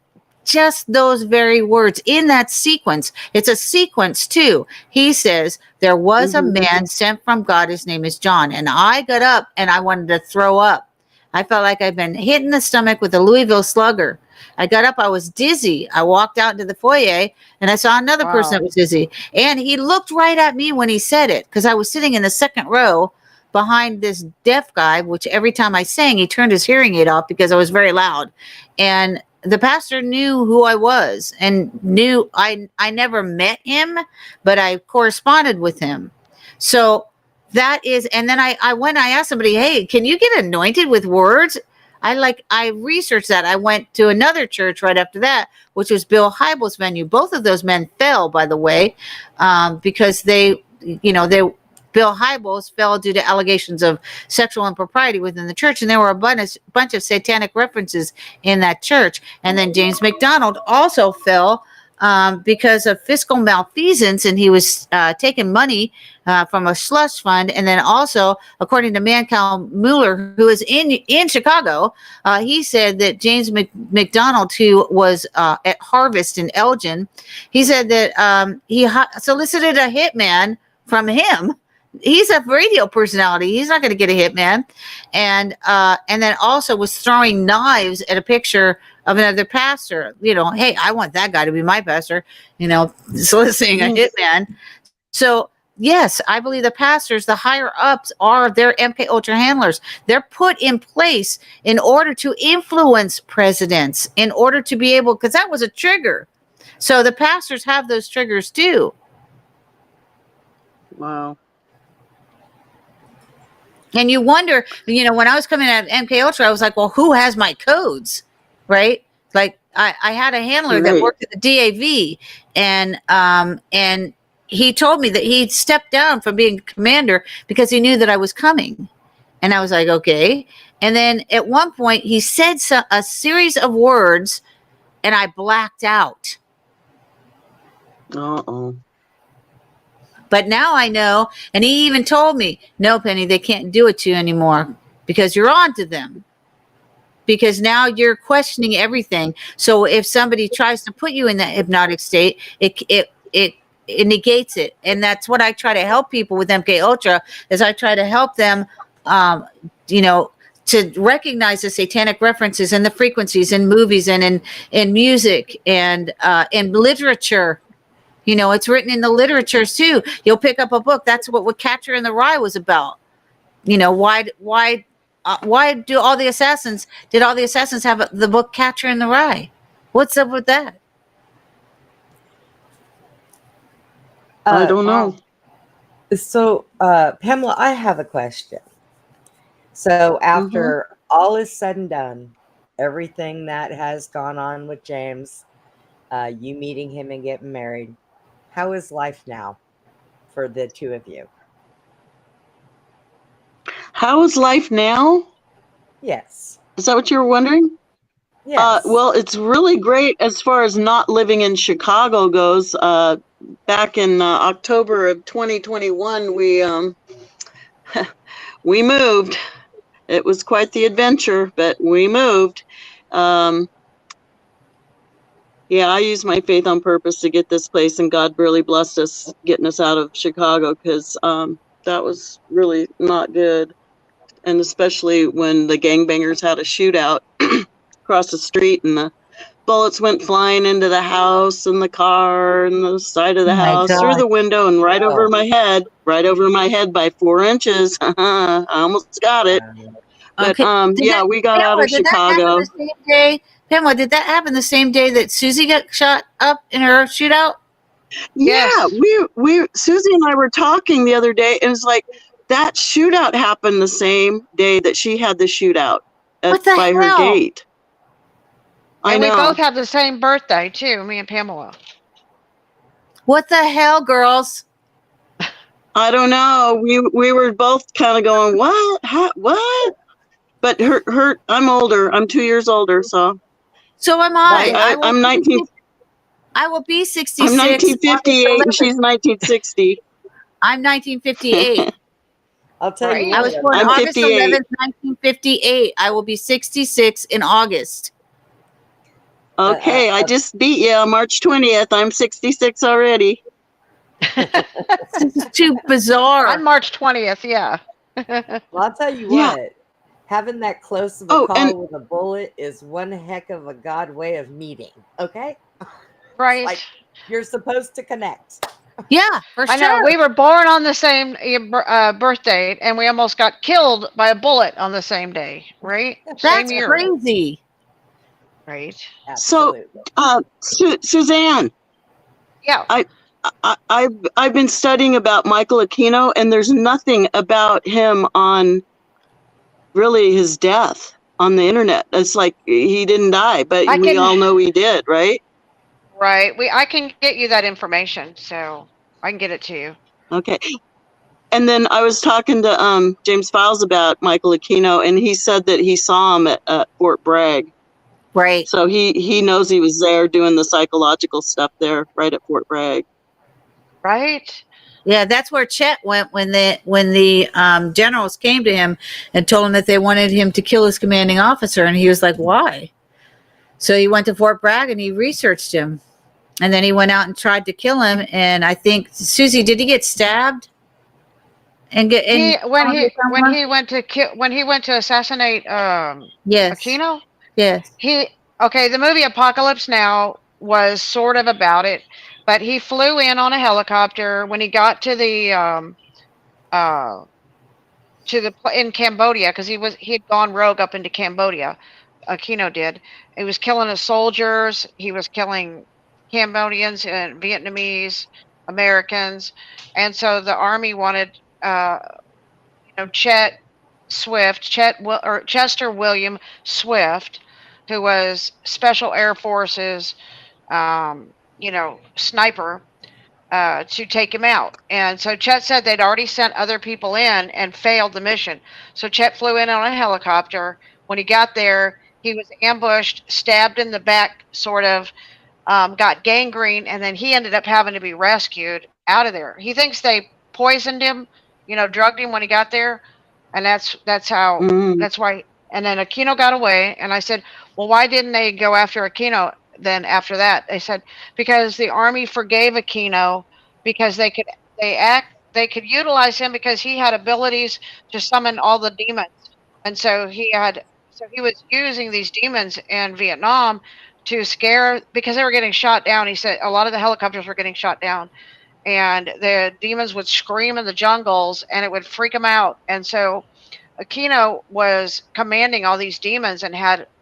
just those very words in that sequence. It's a sequence too. He says, "There was a man sent from God. His name is John." And I got up and I wanted to throw up. I felt like I'd been hit in the stomach with a Louisville slugger. I got up. I was dizzy. I walked out into the foyer, and I saw another person that was dizzy. And he looked right at me when he said it, because I was sitting in the second row behind this deaf guy, which every time I sang, he turned his hearing aid off because I was very loud. And the pastor knew who I was and knew I never met him, but I corresponded with him. So that is, and then I asked somebody, hey, can you get anointed with words? I researched that. I went to another church right after that, which was Bill Hybels' venue. Both of those men fell, by the way, because Bill Hybels fell due to allegations of sexual impropriety within the church, and there were a bunch of satanic references in that church. And then James McDonald also fell because of fiscal malfeasance, and he was taking money from a slush fund. And then also, according to Mancal Mueller, who is in Chicago, he said that James McDonald, who was at Harvest in Elgin, he said that he solicited a hitman from him. He's a radio personality. He's not going to get a hitman. And then also was throwing knives at a picture of another pastor. Hey, I want that guy to be my pastor, soliciting a hitman. So yes, I believe the pastors, the higher ups, are their MK Ultra handlers. They're put in place in order to influence presidents, in order to be able, because that was a trigger. So the pastors have those triggers too. Wow. And you wonder, when I was coming out of MK Ultra, I was like, well, who has my codes? Right? Like I had a handler that worked at the DAV, and he told me that he'd stepped down from being commander because he knew that I was coming. And I was like, okay. And then at one point he said a series of words and I blacked out. Uh-oh. But now I know, and he even told me, no, Penny, they can't do it to you anymore because you're on to them. Because now you're questioning everything. So if somebody tries to put you in that hypnotic state, it negates it. And that's what I try to help people with MK Ultra, is I try to help them, to recognize the satanic references and the frequencies in movies and in music and in literature. It's written in the literature too. You'll pick up a book. That's what Catcher in the Rye was about. Why did all the assassins have the book Catcher in the Rye? What's up with that? I don't know. So, Pamela, I have a question. So after all is said and done, everything that has gone on with James, you meeting him and getting married, how is life now for the two of you? How is life now? Yes. Is that what you were wondering? Yes. Well, it's really great as far as not living in Chicago goes. Back in October of 2021, we moved. It was quite the adventure, but we moved. Yeah, I used my faith on purpose to get this place, and God really blessed us getting us out of Chicago, because that was really not good. And especially when the gangbangers had a shootout across the street, and the bullets went flying into the house and the car and the side of the house, through the window, and right over my head by 4 inches. I almost got it. But yeah, we got out of Chicago. Pamela, did that happen the same day that Susie got shot up in her shootout? Yeah, we Susie and I were talking the other day, and it's like that shootout happened the same day that she had the shootout by her gate. And we both have the same birthday too, me and Pamela. What the hell, girls? I don't know. We were both kind of going, what? What? But her I'm older. I'm 2 years older, so. So am I. I'm 19. I will be 66. I'm 1958 and she's 1960. I'm 1958. I'll tell you. I was born August 11th, 1958. I will be 66 in August. Okay, I just beat you on March 20th. I'm 66 already. This is too bizarre. On March 20th, yeah. Well, I'll tell you what. Having that close of a call with a bullet is one heck of a God way of meeting. Okay? Right. Like you're supposed to connect. Yeah, for I know sure. we were born on the same birth date, and we almost got killed by a bullet on the same day, right? Same That's year, crazy. right? So, Absolutely. Suzanne, Yeah. I've been studying about Michael Aquino, and there's nothing about him on really his death on the internet. It's like he didn't die, but I we can, all know he did, right? right? I can get you that information, so I can get it to you. Okay. And then I was talking to James Files about Michael Aquino, and he said that he saw him at Fort Bragg. Right. So he knows he was there doing the psychological stuff there, right at Fort Bragg. Right? Yeah, that's where Chet went when the generals came to him and told him that they wanted him to kill his commanding officer, and he was like, "Why?" So he went to Fort Bragg and he researched him, and then he went out and tried to kill him. And I think Susie, did he get stabbed? And get When he went to assassinate yes, Aquino, yes, the movie Apocalypse Now was sort of about it, but he flew in on a helicopter when he got to the in Cambodia, because he had gone rogue up into Cambodia. Aquino did. He was killing his soldiers. He was killing Cambodians and Vietnamese, Americans, and so the army wanted Chester William Swift, who was Special Air Forces, sniper, to take him out. And so Chet said they'd already sent other people in and failed the mission. So Chet flew in on a helicopter. When he got there, he was ambushed, stabbed in the back, sort of, got gangrene, and then he ended up having to be rescued out of there. He thinks they poisoned him, drugged him when he got there, and that's why. And then Aquino got away, and I said, well, why didn't they go after Aquino then after that? They said because the army forgave Aquino because they could utilize him because he had abilities to summon all the demons, and so he was using these demons in Vietnam to scare, because they were getting shot down. He said a lot of the helicopters were getting shot down, and the demons would scream in the jungles, and it would freak them out. And so Aquino was commanding all these demons,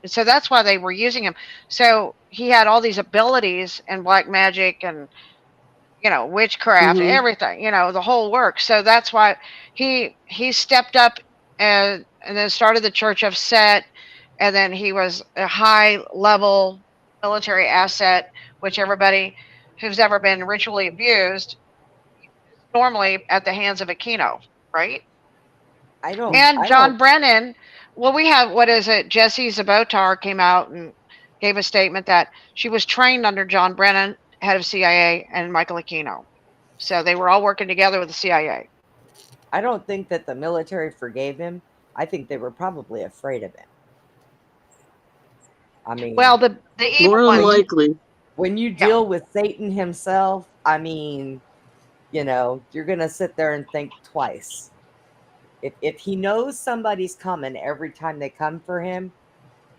so that's why they were using him. So he had all these abilities and black magic and witchcraft, everything, the whole work. So that's why he stepped up and then started the Church of Set, and then he was a high level military asset, which everybody who's ever been ritually abused normally at the hands of Aquino, right? John Brennan, well, we have, what is it? Jesse Zabotar came out and gave a statement that she was trained under John Brennan, head of CIA, and Michael Aquino. So they were all working together with the CIA. I don't think that the military forgave him. I think they were probably afraid of him. I mean, well, the evil more than likely, when you deal with Satan himself, I mean, you're gonna sit there and think twice. If he knows somebody's coming every time they come for him,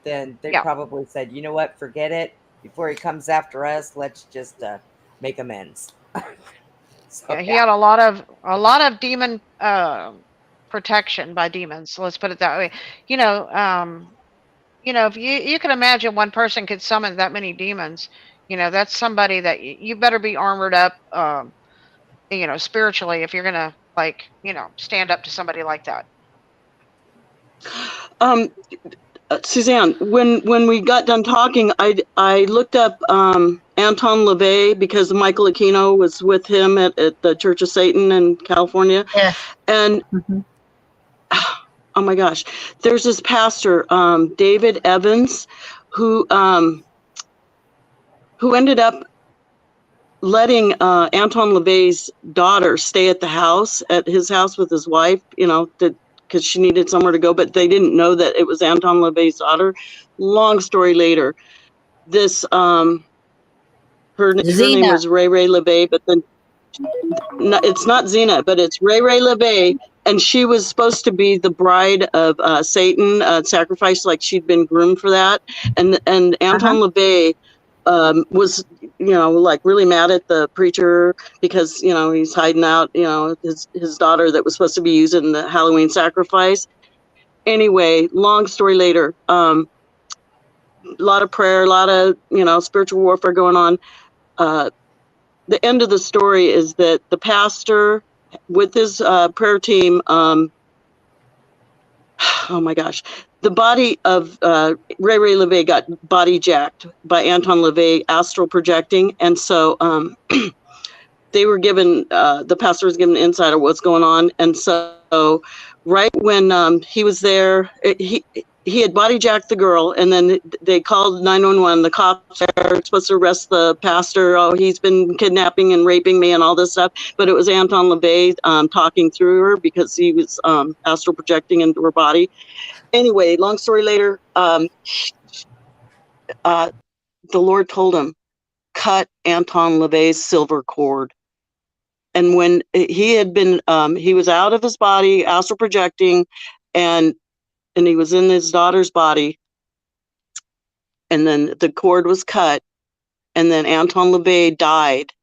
then they probably said, you know what, forget it. Before he comes after us, let's just make amends. He had a lot of demon protection by demons. So let's put it that way. If you can imagine one person could summon that many demons, that's somebody that you better be armored up, spiritually, if you're gonna stand up to somebody like that. Suzanne, when we got done talking, I looked up Anton LaVey, because Michael Aquino was with him at the Church of Satan in California. Yeah. And oh my gosh, there's this pastor, David Evans, who ended up letting Anton LaVey's daughter stay at his house with his wife, because she needed somewhere to go, but they didn't know that it was Anton LaVey's daughter. Long story later, this her name was Ray LaVey, but then it's not Zena, but it's Ray LaVey, and she was supposed to be the bride of Satan, sacrificed, like she'd been groomed for that, and Anton LaVey was, like really mad at the preacher because, he's hiding out, his daughter that was supposed to be used in the Halloween sacrifice. Anyway, long story later, a lot of prayer, a lot of, spiritual warfare going on. The end of the story is that the pastor with his prayer team, oh my gosh, the body of Ray LeVay got body jacked by Anton LaVey astral projecting. And so they were given, the pastor was given insight of what's going on. And so right when he was there, he had body jacked the girl, and then they called 911. The cops are supposed to arrest the pastor. Oh, he's been kidnapping and raping me and all this stuff. But it was Anton LaVey talking through her because he was astral projecting into her body. Anyway, long story later, the Lord told him, cut Anton LaVey's silver cord. And when he had been, he was out of his body, astral projecting, and he was in his daughter's body. And then the cord was cut. And then Anton LaVey died.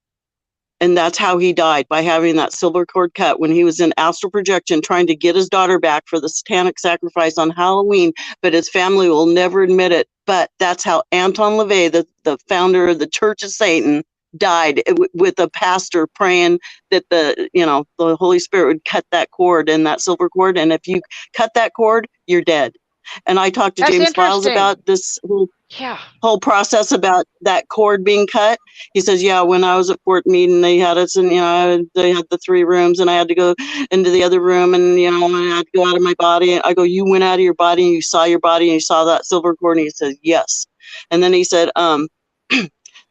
And that's how he died, by having that silver cord cut when he was in astral projection trying to get his daughter back for the satanic sacrifice on Halloween. But his family will never admit it. But that's how Anton LaVey, the founder of the Church of Satan, died, with a pastor praying that the Holy Spirit would cut that cord and that silver cord. And if you cut that cord, you're dead. And I talked to That's James Files interesting. about this whole process about that cord being cut. He says, yeah, when I was at Fort Meade, they had us, and they had the 3 rooms, and I had to go into the other room, and I had to go out of my body. I go, you went out of your body and you saw your body and you saw that silver cord? And he said, yes. And then he said,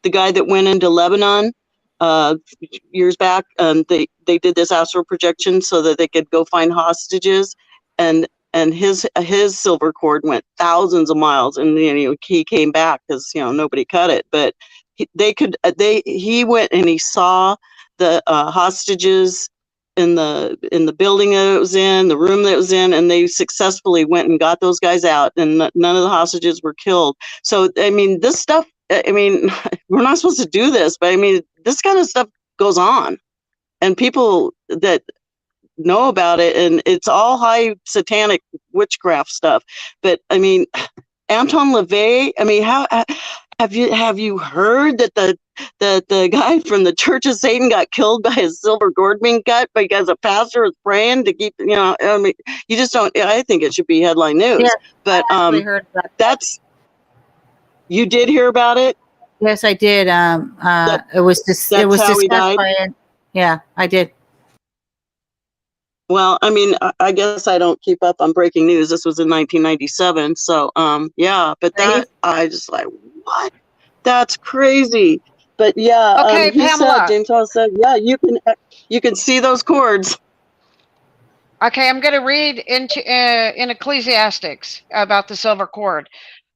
the guy that went into Lebanon years back, they did this astral projection so that they could go find hostages, and his silver cord went thousands of miles, and he came back because nobody cut it. But he went and he saw the hostages in the building that it was in, the room that it was in, and they successfully went and got those guys out, and none of the hostages were killed. So I mean, this stuff, I mean, we're not supposed to do this, but I mean, this kind of stuff goes on, and people that know about it, and it's all high satanic witchcraft stuff. But I mean, Anton LaVey, I mean, how have you heard that the guy from the Church of Satan got killed by his silver cord being cut because a pastor was praying to keep, I mean, you just don't. I think it should be headline news. Yeah, but I actually heard that. You did hear about it? Yes, I did. It was discussed by. Yeah, I did. Well, I mean, I guess I don't keep up on breaking news. This was in 1997, so yeah. But that I just like, what? That's crazy. But yeah, okay, Pamela. James Hall said, yeah, you can see those cords. Okay, I'm going to read into in Ecclesiastics about the silver cord.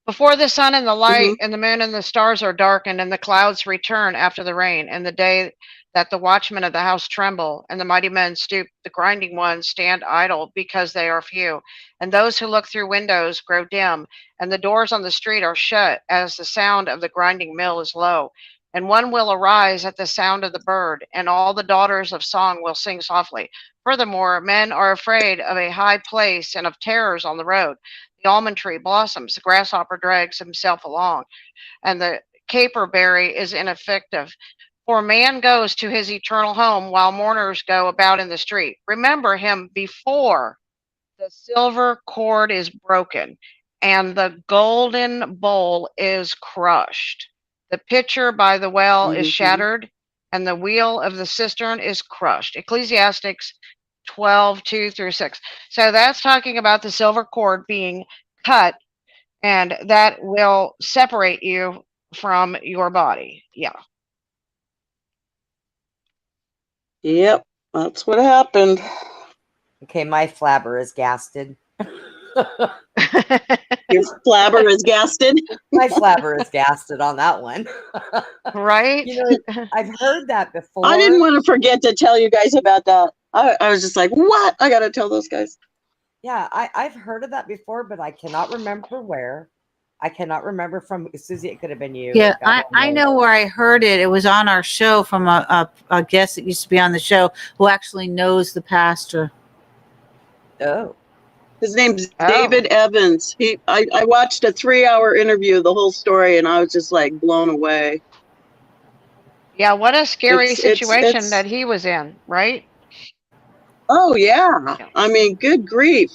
Before the sun and the light and the moon and the stars are darkened, and the clouds return after the rain, and the day that the watchmen of the house tremble, and the mighty men stoop, the grinding ones stand idle because they are few, and those who look through windows grow dim, and the doors on the street are shut as the sound of the grinding mill is low. And one will arise at the sound of the bird, and all the daughters of song will sing softly. Furthermore, men are afraid of a high place and of terrors on the road. The almond tree blossoms, the grasshopper drags himself along, and the caperberry is ineffective. For man goes to his eternal home while mourners go about in the street. Remember him before the silver cord is broken and the golden bowl is crushed. The pitcher by the well is shattered, and the wheel of the cistern is crushed. Ecclesiastics 12:2-6. So that's talking about the silver cord being cut, and that will separate you from your body. Yeah. Yep, that's what happened. Okay, my flabber is gasted. Your flabber is gasted? My flabber is gasted on that one. Right? I've heard that before. I didn't want to forget to tell you guys about that. I was just like, what? I got to tell those guys. Yeah, I've heard of that before, but I cannot remember where. I cannot remember from Susie. It could have been you. Yeah, God I only know where I heard it. It was on our show from a guest that used to be on the show who actually knows the pastor. Oh. His name's Oh. David Evans. I watched a 3-hour interview of the whole story, and I was just like blown away. Yeah, what a scary It's- situation that he was in, right? Oh yeah. Yeah. I mean, good grief.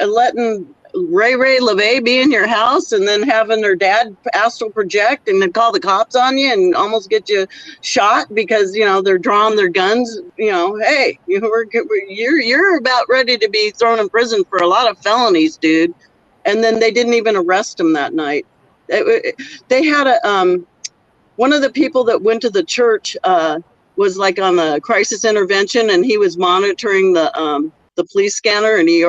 Letting Ray LeVay be in your house and then having their dad astral project and then call the cops on you and almost get you shot because, you know, they're drawing their guns, you know, hey, you're about ready to be thrown in prison for a lot of felonies, dude. And then they didn't even arrest him that night. They had one of the people that went to the church was like on a crisis intervention, and he was monitoring the police scanner, and he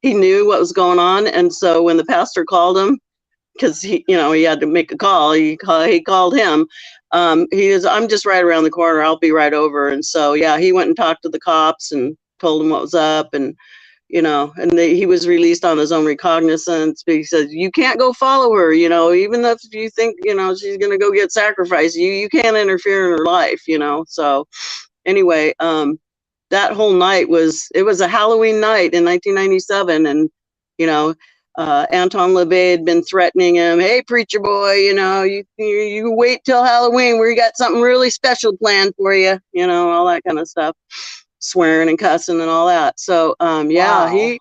knew what was going on. And so when the pastor called him, because he had to make a call, he called him. He is, I'm just right around the corner. I'll be right over. And so yeah, he went and talked to the cops and told them what was up, and he was released on his own recognizance. But he said, you can't go follow her, even if you think, she's going to go get sacrificed, you can't interfere in her life, So anyway, that whole night was a Halloween night in 1997. And, Anton LaVey had been threatening him. Hey, preacher boy, you wait till Halloween. We got something really special planned for you, all that kind of stuff. Swearing and cussing and all that. So yeah, Wow.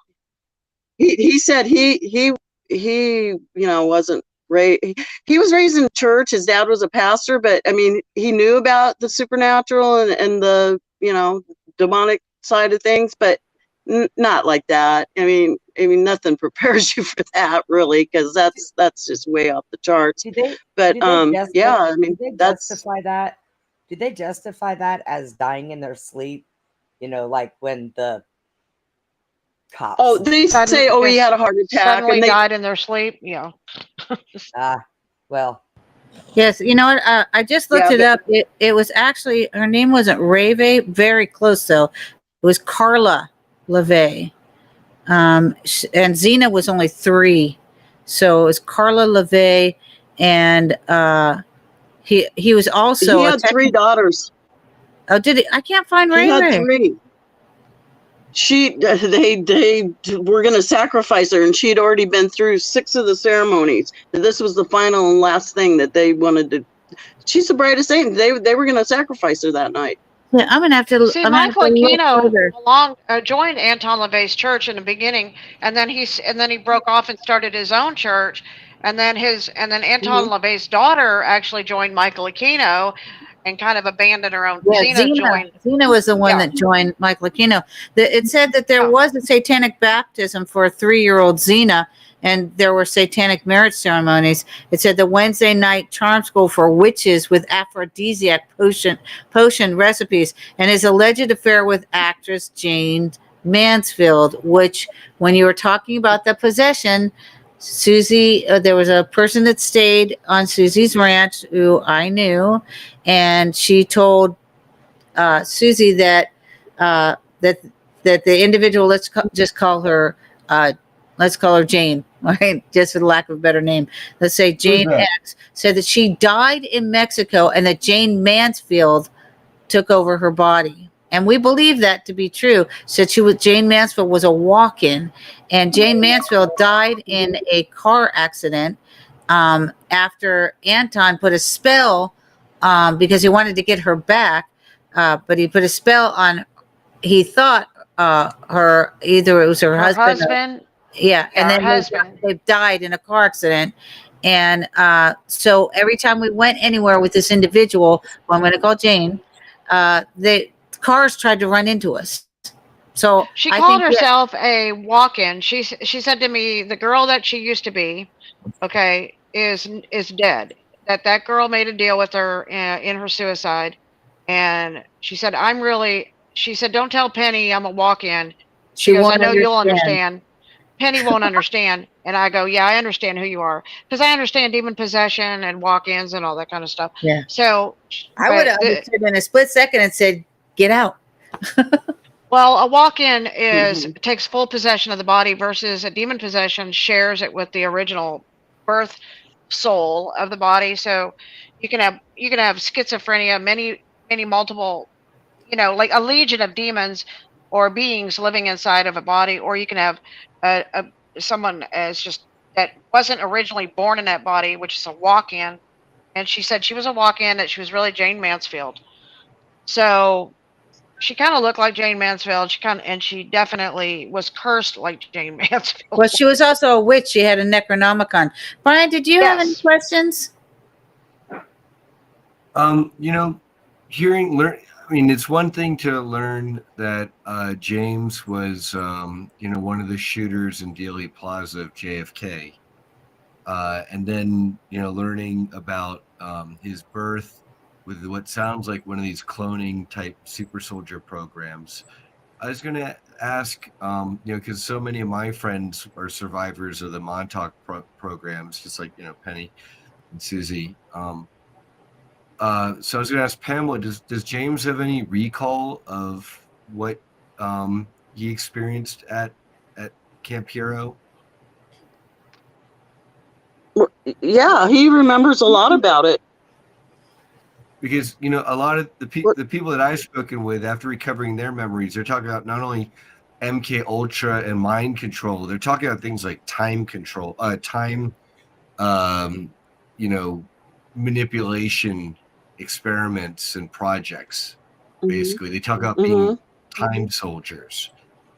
he said he wasn't raised. He was raised in church. His dad was a pastor, but I mean, he knew about the supernatural and the demonic side of things, but not like that. I mean, nothing prepares you for that really, because that's just way off the charts. But yeah, I mean, justify that. Did they justify that as dying in their sleep? Like when the cops. Oh, they say, he had a heart attack. Suddenly and they died in their sleep. Yeah. Well. Yes, you know what? I just looked it up. It was actually, her name wasn't Rave, very close though. It was Carla LaVey. And Xena was only 3. So it was Carla LaVey, and he was also he had 3 daughters. Oh, did he? I can't find Ray. He had 3. They were going to sacrifice her, and she had already been through 6 of the ceremonies. This was the final and last thing that they wanted to. She's the brightest saint. They were going to sacrifice her that night. Yeah, I'm gonna have to. See, Michael Aquino joined Anton LaVey's church in the beginning, and then he broke off and started his own church, and then Anton LaVey's daughter actually joined Michael Aquino, and kind of abandoned her own. Yeah, Xena was the one that joined Michael Aquino. It said that there was a satanic baptism for a 3-year-old Xena, and there were satanic marriage ceremonies. It said the Wednesday night charm school for witches with aphrodisiac potion recipes, and his alleged affair with actress Jane Mansfield, which, when you were talking about the possession, Susie, there was a person that stayed on Susie's ranch who I knew, and she told Susie that that the individual, let's call her Jane, right? Just for the lack of a better name. Let's say Jane X said that she died in Mexico and that Jane Mansfield took over her body. And we believe that to be true. Said Jane Mansfield was a walk-in, and Jane Mansfield died in a car accident after Anton put a spell because he wanted to get her back, but he put a spell on. He thought her, either it was her husband. And then they died in a car accident. And so every time we went anywhere with this individual, who I'm going to call Jane, cars tried to run into us. So she called herself a walk-in. She said to me, the girl that she used to be, is dead. That girl made a deal with her in her suicide, and she said, she said, don't tell Penny I'm a walk-in. She goes, I know you'll understand. Penny won't understand. And I go, yeah, I understand who you are, because I understand demon possession and walk-ins and all that kind of stuff. Yeah. So I would have understood in a split second and said, get out. Well, a walk-in takes full possession of the body, versus a demon possession shares it with the original birth soul of the body. So you can have schizophrenia, many multiple, like a legion of demons or beings living inside of a body, or you can have someone as just that wasn't originally born in that body, which is a walk-in. And she said she was a walk-in, that she was really Jane Mansfield. So she kind of looked like Jane Mansfield. And she definitely was cursed like Jane Mansfield. Well, she was also a witch. She had a Necronomicon. Brian, did you have any questions? It's one thing to learn that James was, one of the shooters in Dealey Plaza of JFK. And then, learning about his birth with what sounds like one of these cloning type super soldier programs. I was going to ask, because so many of my friends are survivors of the Montauk programs, just like, Penny and Susie. So I was going to ask Pamela, does James have any recall of what he experienced at Camp Hero? Yeah, he remembers a lot about it. Because, a lot of the people that I've spoken with after recovering their memories, they're talking about not only MK Ultra and mind control, they're talking about things like time control, manipulation experiments and projects. Basically, they talk about being time soldiers.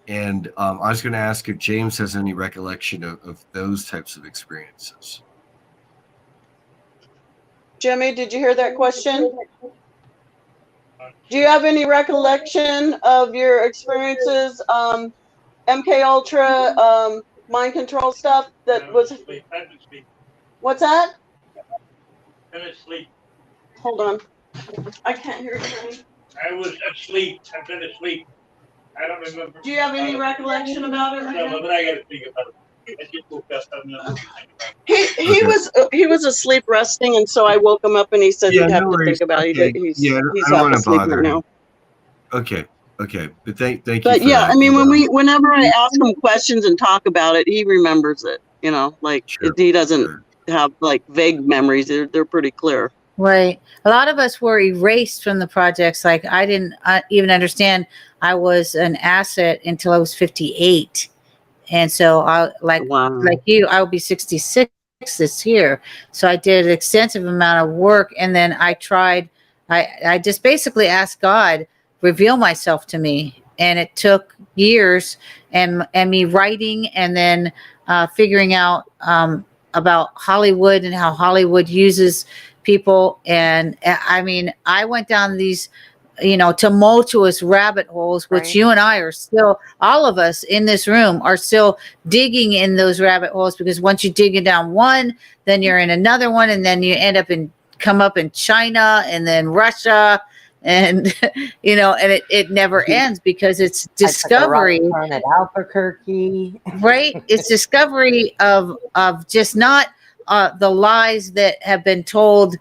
And I was going to ask if James has any recollection of those types of experiences. Jimmy, did you hear that question? Do you have any recollection of your experiences, MK Ultra, mind control stuff that was? What's that? Asleep. Hold on. I can't hear you. I was asleep. I've been asleep. I don't remember. Do you have any recollection about it? No, but I got to think about it. He was asleep resting, and so I woke him up, and he said he'd have to think about it. But he's I don't half want to asleep bother right now. Okay, but thank you. But for yeah, that. I mean, whenever I ask him questions and talk about it, he remembers it. He doesn't have like vague memories. They're pretty clear. Right. A lot of us were erased from the projects. Like I didn't even understand I was an asset until I was 58. And so like you, I will be 66 this year. So I did an extensive amount of work. And then I just basically asked God, reveal myself to me. And it took years and me writing and then figuring out about Hollywood and how Hollywood uses people. And I mean, I went down these tumultuous rabbit holes, which you and I are still, all of us in this room are still digging in those rabbit holes, because once you dig it down one, then you're in another one, and then you come up in China and then Russia, and and it never ends, because it's discovery. At Albuquerque. Right? It's discovery of just not the lies that have been told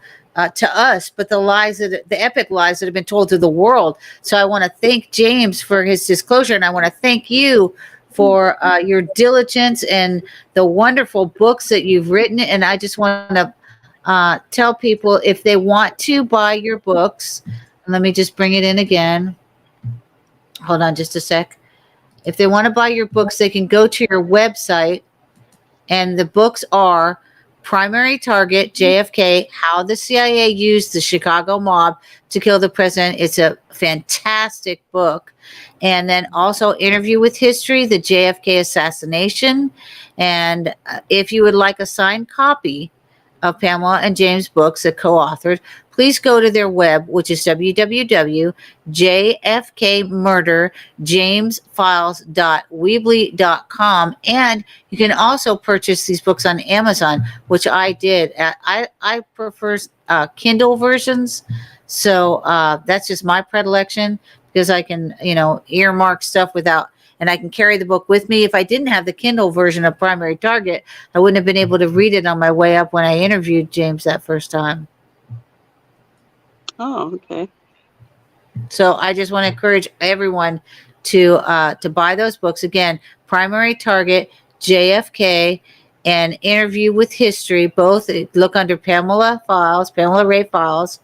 to us, but the epic lies that have been told to the world. So I want to thank James for his disclosure, and I want to thank you for your diligence and the wonderful books that you've written. And I just want to tell people, if they want to buy your books, let me just bring it in again. Hold on just a sec. If they want to buy your books, they can go to your website, and the books are Primary Target, JFK, How the CIA Used the Chicago Mob to Kill the President. It's a fantastic book. And then also Interview with History, the JFK Assassination. And if you would like a signed copy of Pamela and James' books that co-authored, please go to their web, which is www.jfkmurderjamesfiles.weebly.com. And you can also purchase these books on Amazon, which I did. I prefer Kindle versions. So that's just my predilection, because I can, earmark stuff and I can carry the book with me. If I didn't have the Kindle version of Primary Target, I wouldn't have been able to read it on my way up when I interviewed James that first time. Oh, okay. So I just want to encourage everyone to buy those books. Again, Primary Target, JFK, and Interview with History. Both look under Pamela Files, Pamela Ray Files,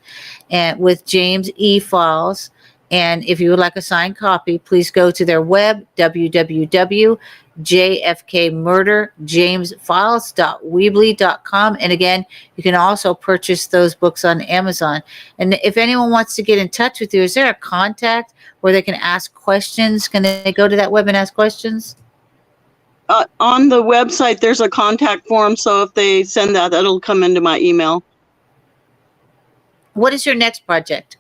and with James E. Files. And if you would like a signed copy, please go to their web, www.jfkmurderjamesfiles.weebly.com. And again, you can also purchase those books on Amazon. And if anyone wants to get in touch with you, is there a contact where they can ask questions? Can they go to that web and ask questions? On the website, there's a contact form. So if they send that, that'll come into my email. What is your next project?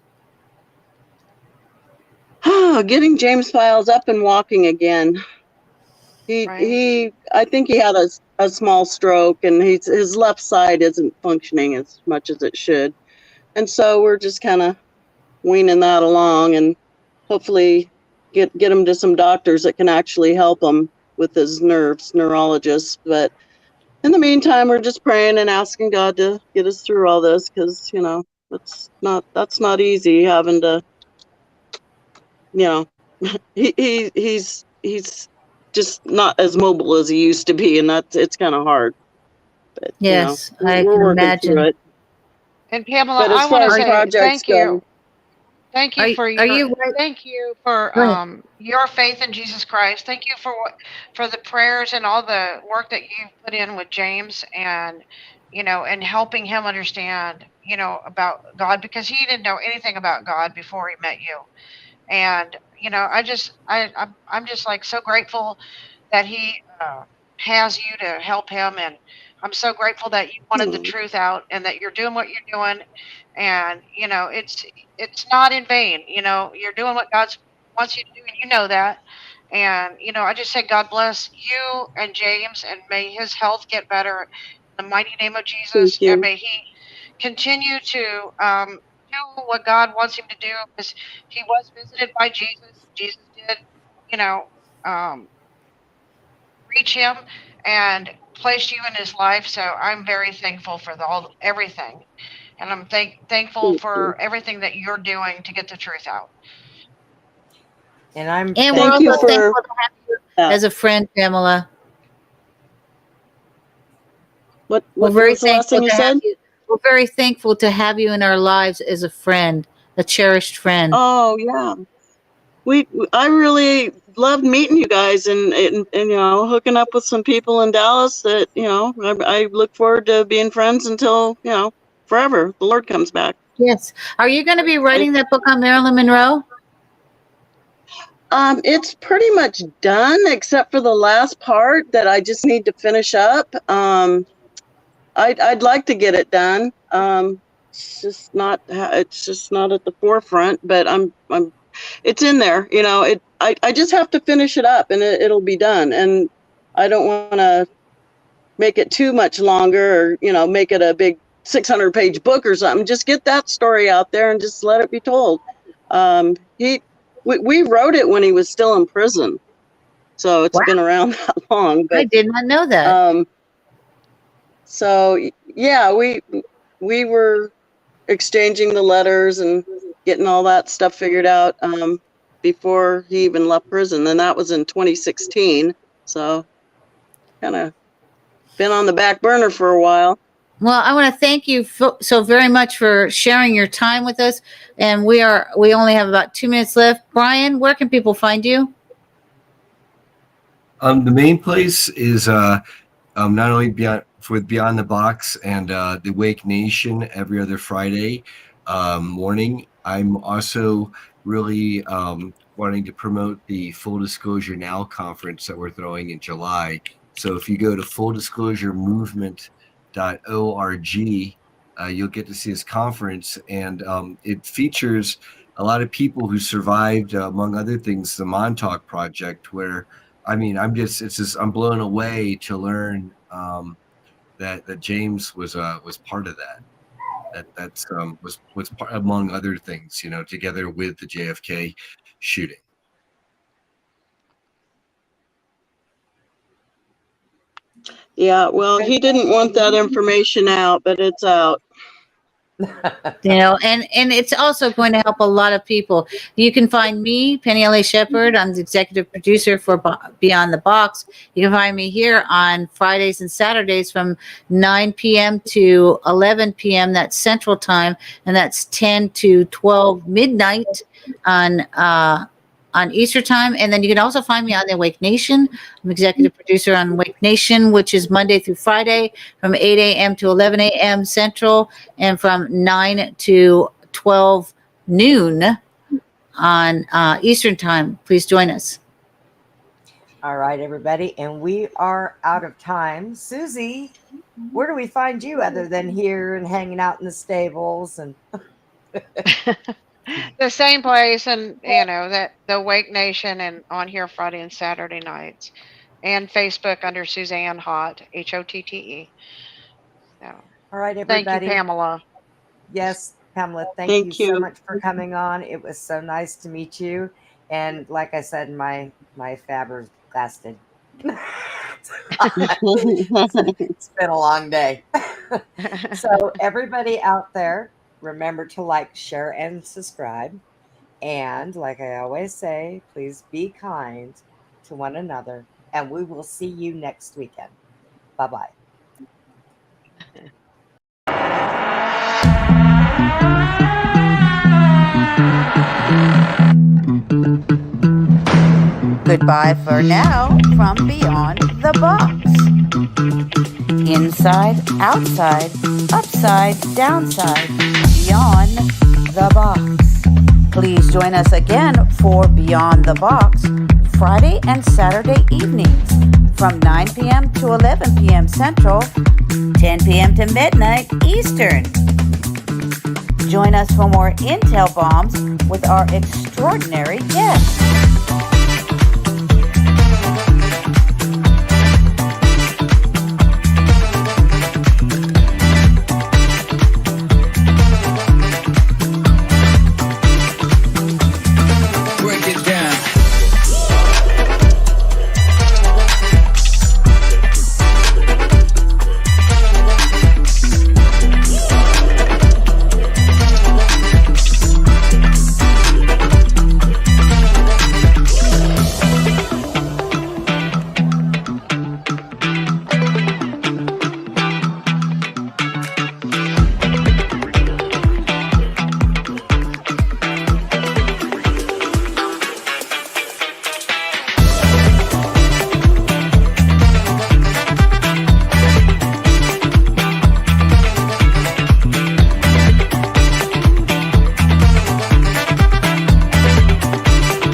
Getting James Files up and walking again. I think he had a small stroke, and his left side isn't functioning as much as it should. And so we're just kind of weaning that along, and hopefully get him to some doctors that can actually help him with his neurologists. But in the meantime, we're just praying and asking God to get us through all this, because, you know, that's not easy having to, you know, he's just not as mobile as he used to be, and it's kind of hard. But Yes, you know, I we're can working imagine. through it. And Pamela, But as I want far to as say projects thank you. go, Thank you for thank you for Go ahead. your faith in Jesus Christ. Thank you for the prayers and all the work that you put in with James, and and helping him understand, about God, because he didn't know anything about God before he met you. And I'm just like so grateful that he has you to help him, and I'm so grateful that you wanted the truth out and that you're doing what you're doing. And it's not in vain. You're doing what God wants you to do, and you know that. And I just say God bless you and James, and may his health get better in the mighty name of Jesus, thank and you. may he continue to do what God wants him to do, because he was visited by Jesus. Jesus did, you know, um, reach him and placed you in his life. So I'm very thankful for everything, and I'm thankful Thank you. for everything that you're doing to get the truth out. And I'm And we're Thank also you thankful. for thankful to have you that. as a friend, Pamela. What We're was very the last thankful thing you to have said? you. We're very thankful to have you in our lives as a friend, a cherished friend. Oh yeah, I really loved meeting you guys, and you know, hooking up with some people in Dallas that, you know, I look forward to being friends until, you know, forever. The Lord comes back. Yes. Are you going to be I, writing that book on Marilyn Monroe? it's pretty much done except for the last part that I just need to finish up. I'd like to get it done. It's just not at the forefront, but it's in there. You know, I just have to finish it up, and it'll be done. And I don't want to make it too much longer, or, you know, make it a big 600-page book or something. Just get that story out there and just let it be told. We wrote it when he was still in prison, so it's Wow. been around that long. I But did not know that. so yeah, we were exchanging the letters and getting all that stuff figured out before he even left prison, and that was in 2016. So kind of been on the back burner for a while. Well, I want to thank you so very much for sharing your time with us. And we only have about 2 minutes left. Brian, where can people find you? The main place is not only Beyond the Box and the Wake Nation every other Friday morning. I'm also really wanting to promote the Full Disclosure Now conference that we're throwing in July. So if you go to fulldisclosuremovement.org, you'll get to see this conference, and it features a lot of people who survived, among other things, the Montauk Project, where I'm blown away to learn that James was part of that. Was part, among other things, you know, together with the JFK shooting. Yeah, well, he didn't want that information out, but it's out. And it's also going to help a lot of people. You can find me, Penny L.A. Shepherd. I'm the executive producer for Beyond the Box. You can find me here on Fridays and Saturdays from 9 p.m. to 11 p.m. That's Central Time, and that's 10 to 12 midnight on Easter Time. And then you can also find me on the Awake Nation. I'm executive producer on Awake Nation, which is Monday through Friday from 8 a.m. to 11 a.m. Central, and from 9 to 12 noon on Eastern Time. Please join us. All right, everybody. And we are out of time. Susie, where do we find you other than here and hanging out in the stables? And The same place, and that the Wake Nation, and on here Friday and Saturday nights, and Facebook under Suzanne Hott, Hotte. So, all right, thank everybody. you, Pamela. Yes, Pamela, thank you so much for coming on. It was so nice to meet you. And like I said, my fabber lasted. It's been a long day. So everybody out there, remember to like, share, and subscribe. And like I always say, please be kind to one another. And we will see you next weekend. Bye-bye. Goodbye for now from Beyond the Box. Inside, outside, upside, downside, beyond the box. Please join us again for Beyond the Box, Friday and Saturday evenings from 9 p.m. to 11 p.m. Central, 10 p.m. to midnight Eastern. Join us for more intel bombs with our extraordinary guests.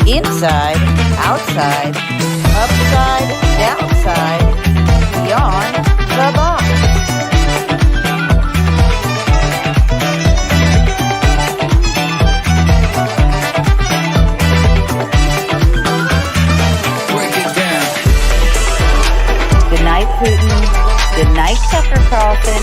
Inside, outside, upside, downside, beyond the box. Break it down. Good night, Putin. Good night, Tucker Carlson.